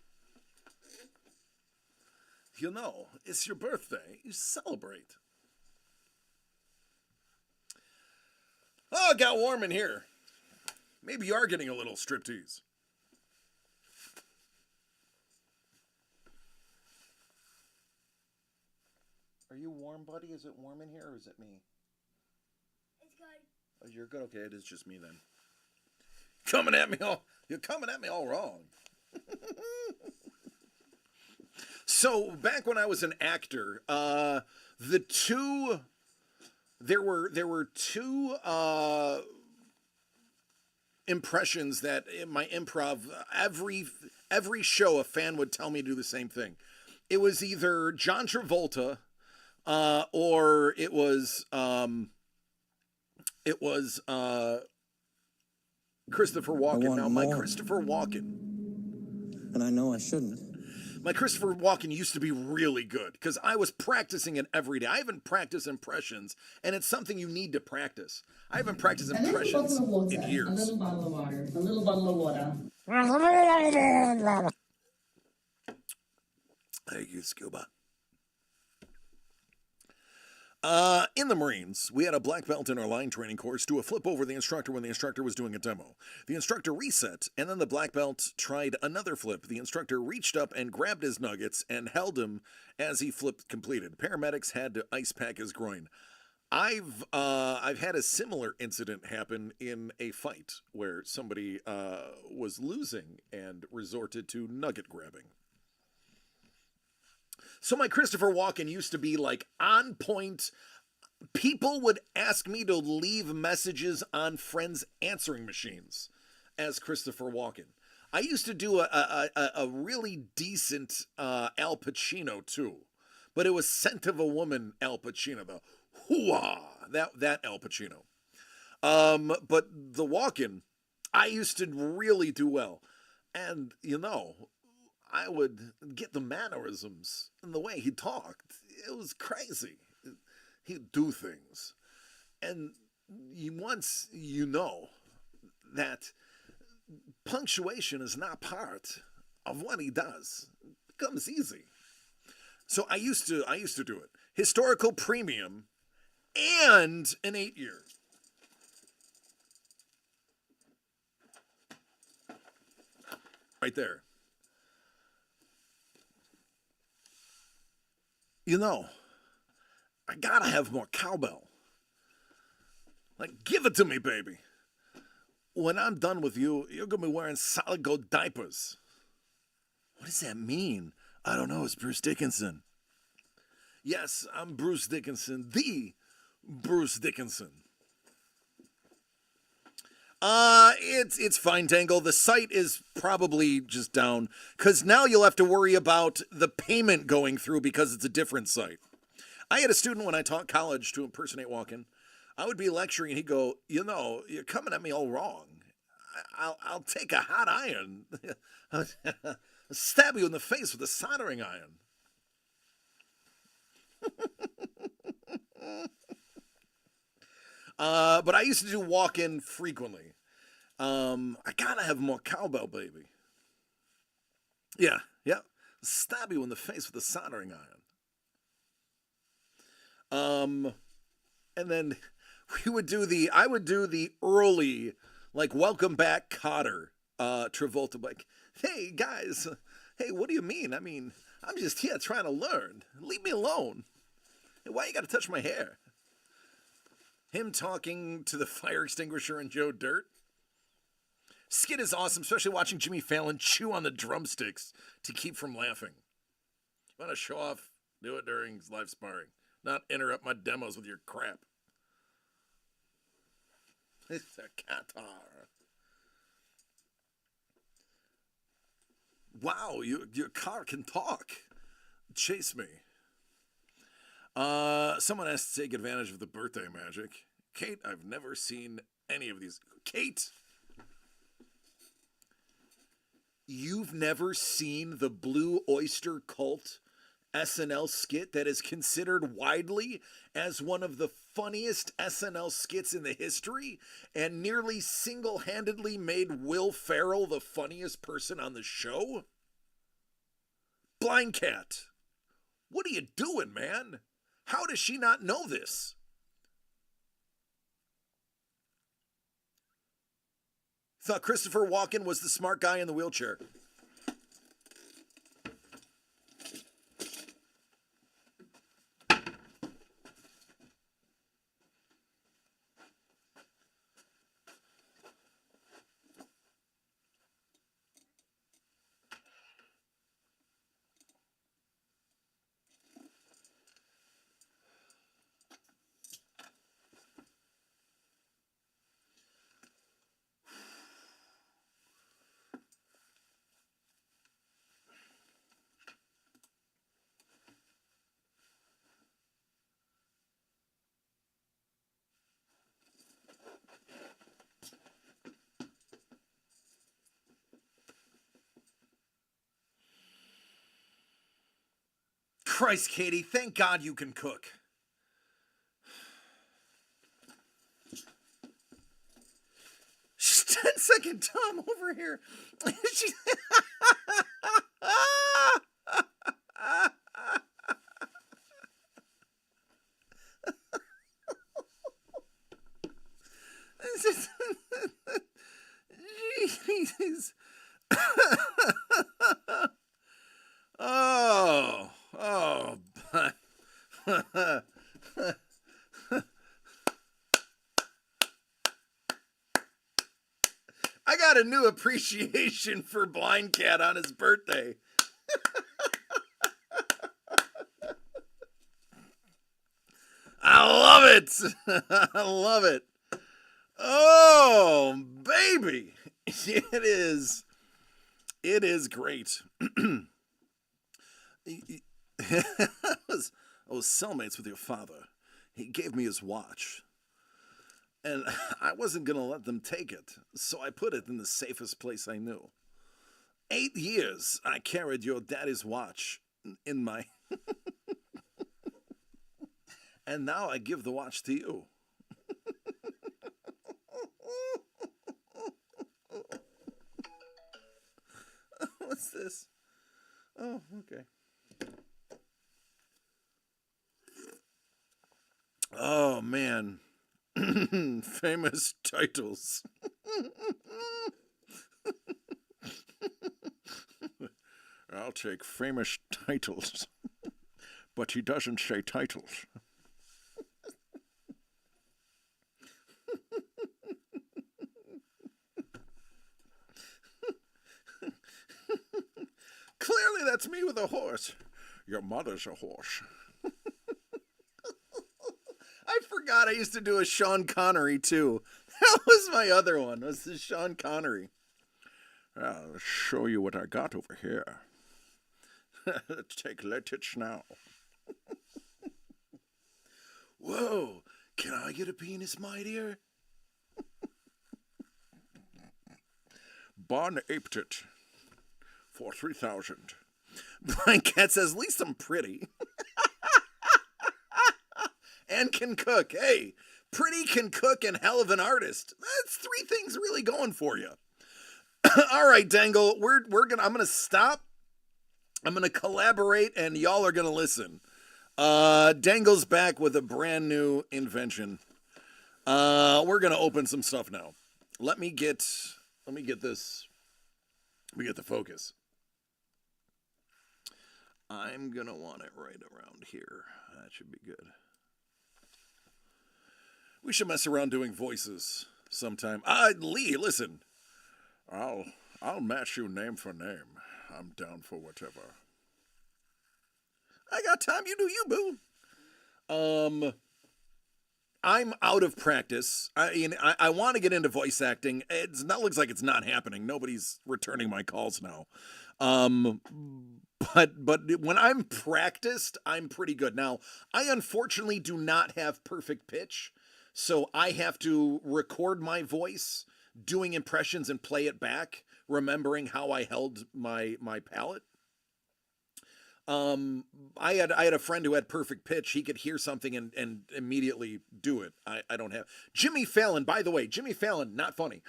You know, it's your birthday. You celebrate. Oh, it got warm in here. Maybe you are getting a little striptease. Are Are you warm, buddy? Is it warm in here or is it me? It's good. Oh, you're good. Okay, it is just me then. You're coming at me all wrong. So back when I was an actor, there were two impressions that in my improv, every show a fan would tell me to do the same thing. It was either John Travolta, or it was Christopher Walken. Now, my Christopher Walken. And I know I shouldn't. My Christopher Walken used to be really good because I was practicing it every day. I haven't practiced impressions, and it's something you need to practice. I haven't practiced A little impressions bottle of water. in A years. little bottle of water. A little bottle of water. Thank you, Scuba. In the Marines, we had a black belt in our line training course do a flip over the instructor when the instructor was doing a demo. The instructor reset, and then the black belt tried another flip. The instructor reached up and grabbed his nuggets and held him as he flipped completed. Paramedics had to ice pack his groin. I've had a similar incident happen in a fight where somebody was losing and resorted to nugget grabbing. So my Christopher Walken used to be like on point. People would ask me to leave messages on friends' answering machines as Christopher Walken. I used to do a really decent Al Pacino too, but it was Scent of a Woman Al Pacino, the hoo-ah, that Al Pacino. But the Walken, I used to really do well. And, you know, I would get the mannerisms and the way he talked. It was crazy. He'd do things. And once you know that punctuation is not part of what he does, it becomes easy. So I used to do it. Historical premium and an 8-year. Right there. You know, I gotta have more cowbell. Like, give it to me, baby. When I'm done with you, you're gonna be wearing solid gold diapers. What does that mean? I don't know, it's Bruce Dickinson. Yes, I'm Bruce Dickinson, the Bruce Dickinson. It's fine, Tangle. The site is probably just down because now you'll have to worry about the payment going through because it's a different site. I had a student when I taught college to impersonate Walken. I would be lecturing and he'd go, you know, you're coming at me all wrong. I'll take a hot iron, stab you in the face with a soldering iron. But I used to do Walken frequently. I gotta have more cowbell, baby. Yeah. Stab you in the face with a soldering iron. And then I would do the early, like, welcome back Cotter, Travolta, like, hey guys, hey, what do you mean? I mean, I'm just here trying to learn. Leave me alone. Hey, why you gotta touch my hair? Him talking to the fire extinguisher and Joe Dirt. Skit is awesome, especially watching Jimmy Fallon chew on the drumsticks to keep from laughing. You want to show off? Do it during live sparring. Not interrupt my demos with your crap. It's a Qatar. Wow, your car can talk. Chase me. Someone has to take advantage of the birthday magic. Kate, I've never seen any of these. Kate! You've never seen the Blue Oyster Cult SNL skit that is considered widely as one of the funniest SNL skits in the history and nearly single-handedly made Will Ferrell the funniest person on the show? Blind Cat, what are you doing, man? How does she not know this? Thought Christopher Walken was the smart guy in the wheelchair. Christ, Katie, thank God you can cook. She's 10-second Tom over here. She... Jeez. Oh. I got a new appreciation for Blind Cat on his birthday. I love it. I love it. Oh, baby. It is great. I was cellmates with your father. He gave me his watch. And I wasn't going to let them take it, so I put it in the safest place I knew. 8 years I carried your daddy's watch in my... And now I give the watch to you. What's this? Oh, okay. Oh, man. Famous titles. I'll take famous titles. But he doesn't say titles. Clearly that's me with a horse. Your mother's a horse. I forgot I used to do a Sean Connery too. That was my other one, was the Sean Connery. I'll show you what I got over here. Take Letitch now. Whoa, can I get a penis, my dear? Bon appetit. For 3,000. Blind Cat says, at least I'm pretty. And can cook. Hey, pretty, can cook, and hell of an artist. That's 3 things really going for you. All right, Dangle, I'm gonna stop. I'm gonna collaborate, and y'all are gonna listen. Dangle's back with a brand new invention. We're gonna open some stuff now. Let me get this. Let me get the focus. I'm going to want it right around here. That should be good. We should mess around doing voices sometime. Lee, listen. I'll match you name for name. I'm down for whatever. I got time. You do you, boo. I'm out of practice. I want to get into voice acting. Looks like it's not happening. Nobody's returning my calls now. But when I'm practiced, I'm pretty good. Now, I unfortunately do not have perfect pitch, so I have to record my voice doing impressions and play it back, remembering how I held my palate. I had a friend who had perfect pitch. He could hear something and immediately do it. I don't have. Jimmy Fallon, by the way, Jimmy Fallon, not funny.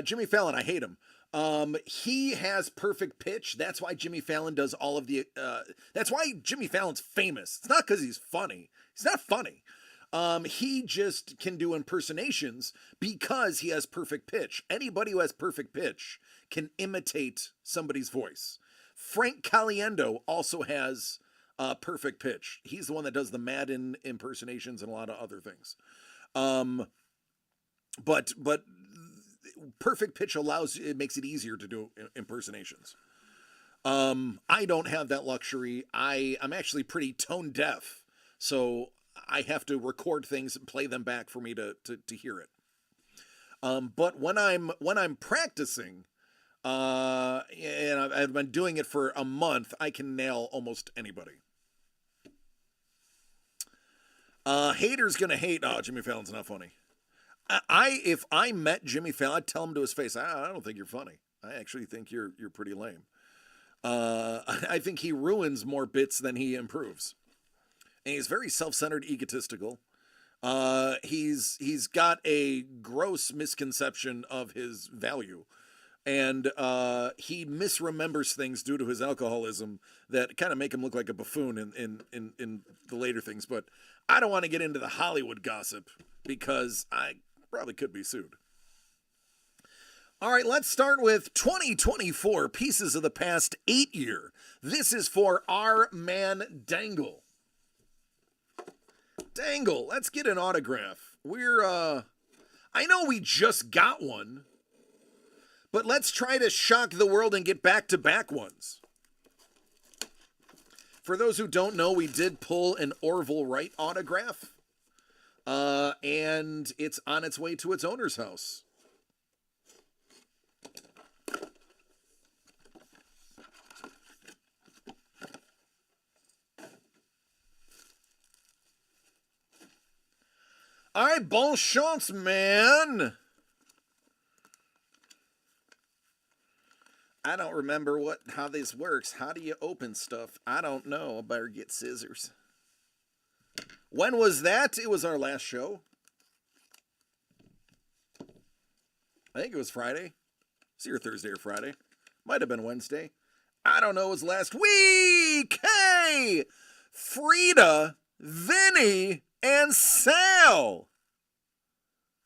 Jimmy Fallon, I hate him. He has perfect pitch. That's why Jimmy Fallon does all of the, that's why Jimmy Fallon's famous. It's not because he's funny. He's not funny. He just can do impersonations because he has perfect pitch. Anybody who has perfect pitch can imitate somebody's voice. Frank Caliendo also has perfect pitch. He's the one that does the Madden impersonations and a lot of other things. But perfect pitch it makes it easier to do impersonations. I don't have that luxury. I'm actually pretty tone deaf, so I have to record things and play them back for me to hear it. But when I'm practicing, and I've been doing it for a month, I can nail almost anybody. Haters gonna hate. Oh, Jimmy Fallon's not funny. If I met Jimmy Fallon, I'd tell him to his face, I don't think you're funny. I actually think you're pretty lame. I think he ruins more bits than he improves. And he's very self-centered, egotistical. He's got a gross misconception of his value. And he misremembers things due to his alcoholism that kind of make him look like a buffoon in the later things. But I don't want to get into the Hollywood gossip because I probably could be sued. All right, let's start with 2024 Pieces of the Past 8-year. This is for our man Dangle. Dangle, let's get an autograph. I know we just got one, but let's try to shock the world and get back-to-back ones. For those who don't know, we did pull an Orville Wright autograph, and it's on its way to its owner's house. All right, bon chance, man. I don't remember how this works. How do you open stuff? I don't know. I better get scissors. When was that? It was our last show. I think it was Friday. It's either Thursday or Friday. Might have been Wednesday. I don't know. It was last week. Hey! Frida, Vinny, and Sal.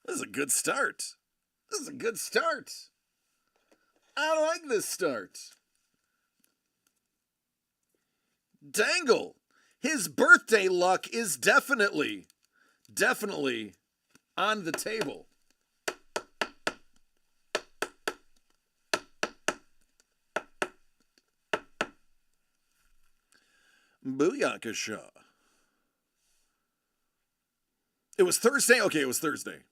This is a good start. This is a good start. I like this start. Dangle. His birthday luck is definitely on the table. Booyakasha. It was Thursday? Okay, it was Thursday.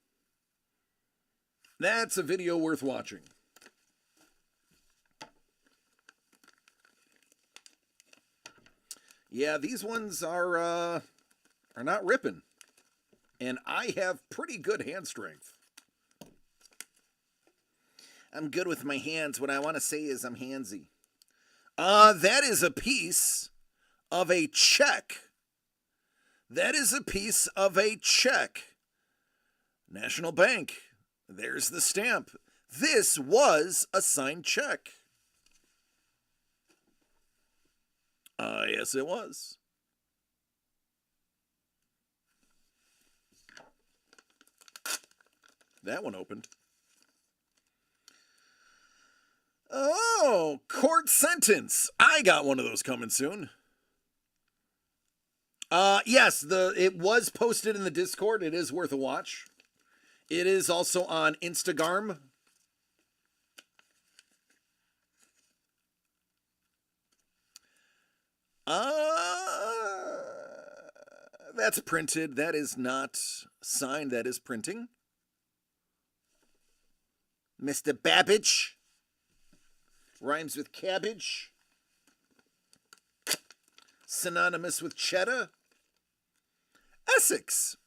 That's a video worth watching. Yeah, these ones are not ripping. And I have pretty good hand strength. I'm good with my hands. What I want to say is I'm handsy. That is a piece of a check. That is a piece of a check. National Bank. There's the stamp. This was a signed check. Yes, it was. That one opened. Oh, court sentence. I got one of those coming soon. Yes, it was posted in the Discord. It is worth a watch. It is also on Instagram. That's printed. That is not signed. That is printing. Mr. Babbage. Rhymes with cabbage. Synonymous with cheddar. Essex.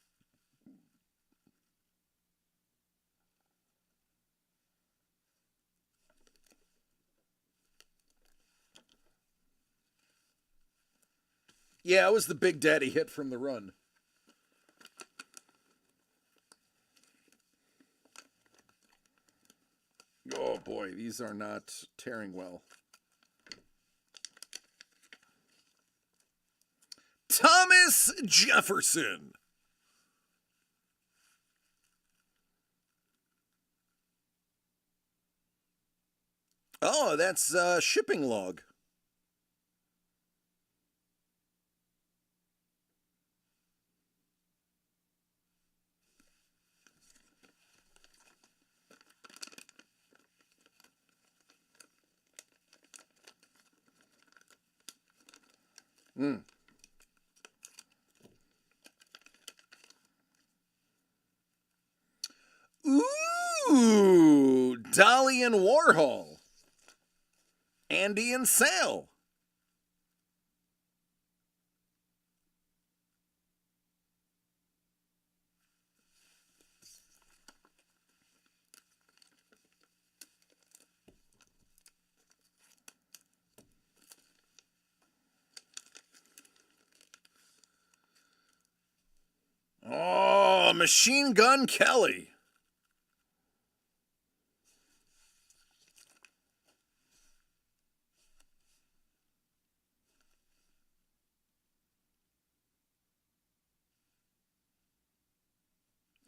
Yeah, it was the Big Daddy hit from the run. Oh boy, these are not tearing well. Thomas Jefferson. Oh, that's shipping log. Ooh, Dolly and Warhol. Andy and Sal. Machine Gun Kelly.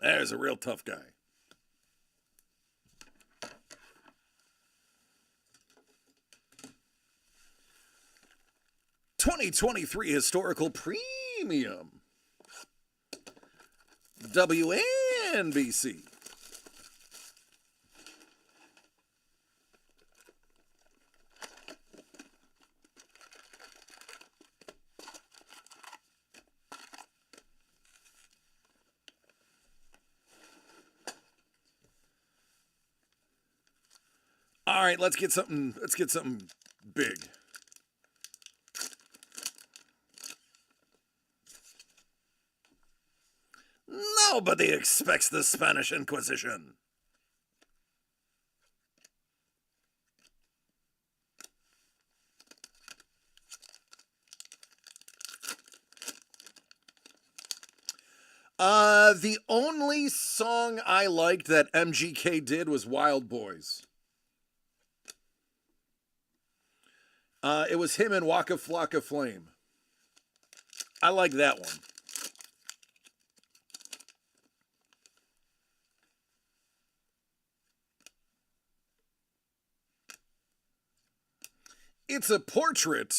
There's a real tough guy. '23 Historical Premium. WNBC. All right, let's get something big. Nobody expects the Spanish Inquisition. The only song I liked that MGK did was Wild Boys. It was him and Waka Flocka Flame. I like that one. It's a portrait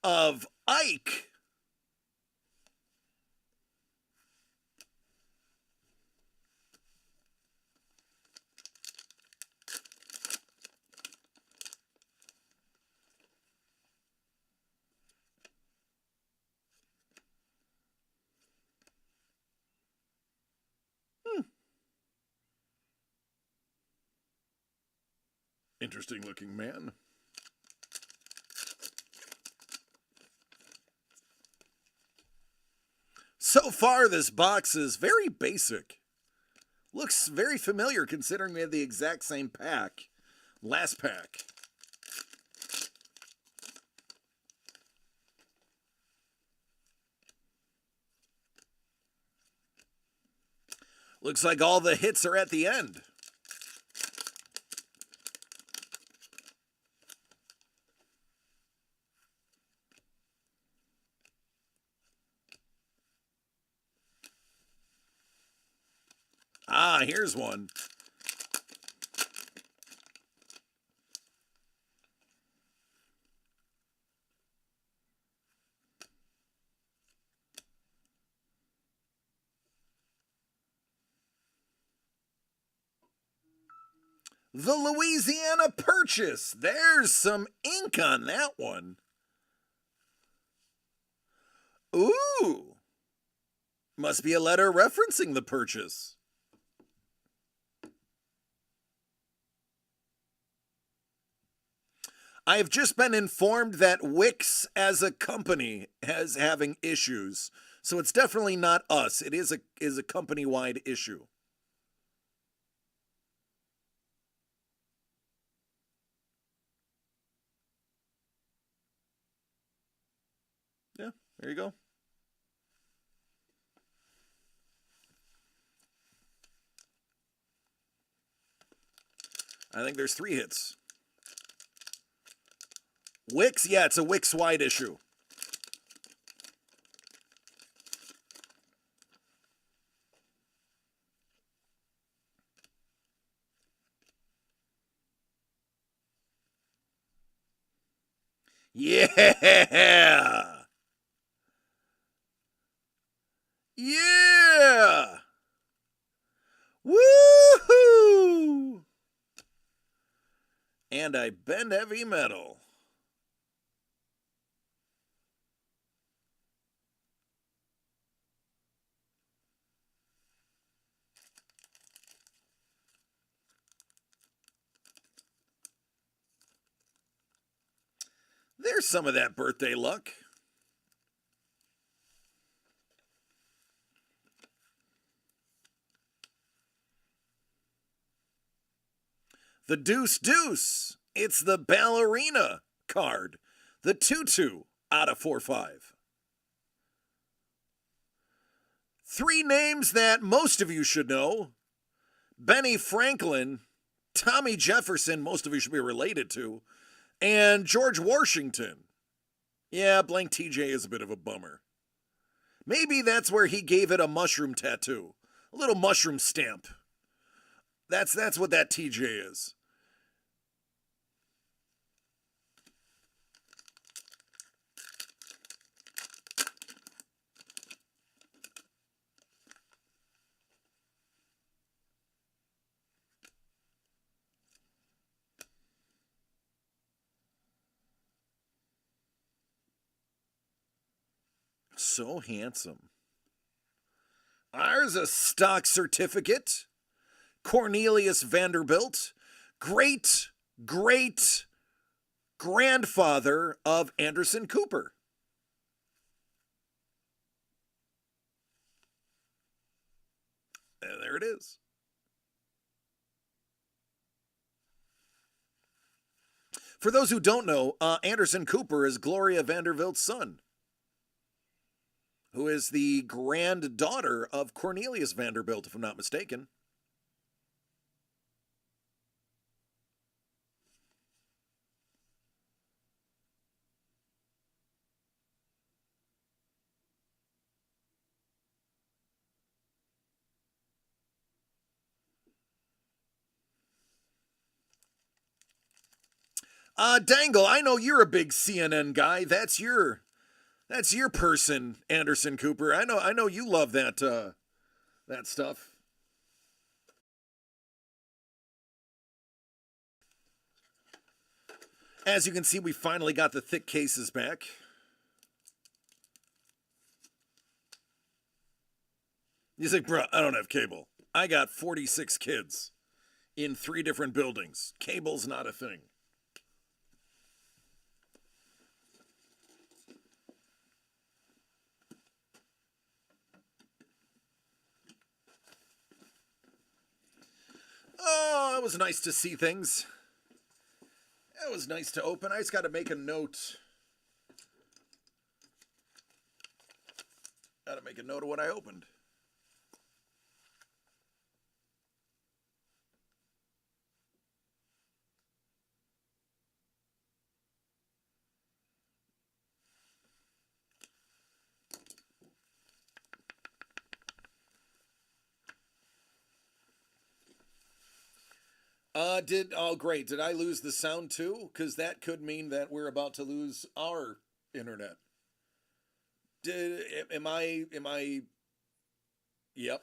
of Ike. Interesting looking man. So far, this box is very basic. Looks very familiar considering we had the exact same pack last pack. Looks like all the hits are at the end. Ah, here's one. The Louisiana Purchase. There's some ink on that one. Ooh. Must be a letter referencing the purchase. I have just been informed that Wix as a company is having issues. So it's definitely not us. It is a company-wide issue. Yeah, there you go. I think there's 3 hits. Wix? Yeah, it's a Wix-wide issue. Yeah! Yeah! Woohoo! And I bend heavy metal. There's some of that birthday luck. The Deuce Deuce. It's the ballerina card. The 2/2 out of 4/5. Three names that most of you should know: Benny Franklin, Tommy Jefferson, most of you should be related to, and George Washington. Yeah, blank TJ is a bit of a bummer. Maybe that's where he gave it a mushroom tattoo. A little mushroom stamp. That's what that TJ is. So handsome. Ours a stock certificate. Cornelius Vanderbilt, great grandfather of Anderson Cooper. And there it is. For those who don't know, Anderson Cooper is Gloria Vanderbilt's son, who is the granddaughter of Cornelius Vanderbilt, if I'm not mistaken. Dangle, I know you're a big CNN guy. That's your person, Anderson Cooper. I know you love that stuff. As you can see, we finally got the thick cases back. He's like, bro, I don't have cable. I got 46 kids in 3 different buildings. Cable's not a thing. Oh, it was nice to see things. It was nice to open. I just got to make a note. Got to make a note of what I opened. Great. Did I lose the sound too? Because that could mean that we're about to lose our internet. Am I? Yep.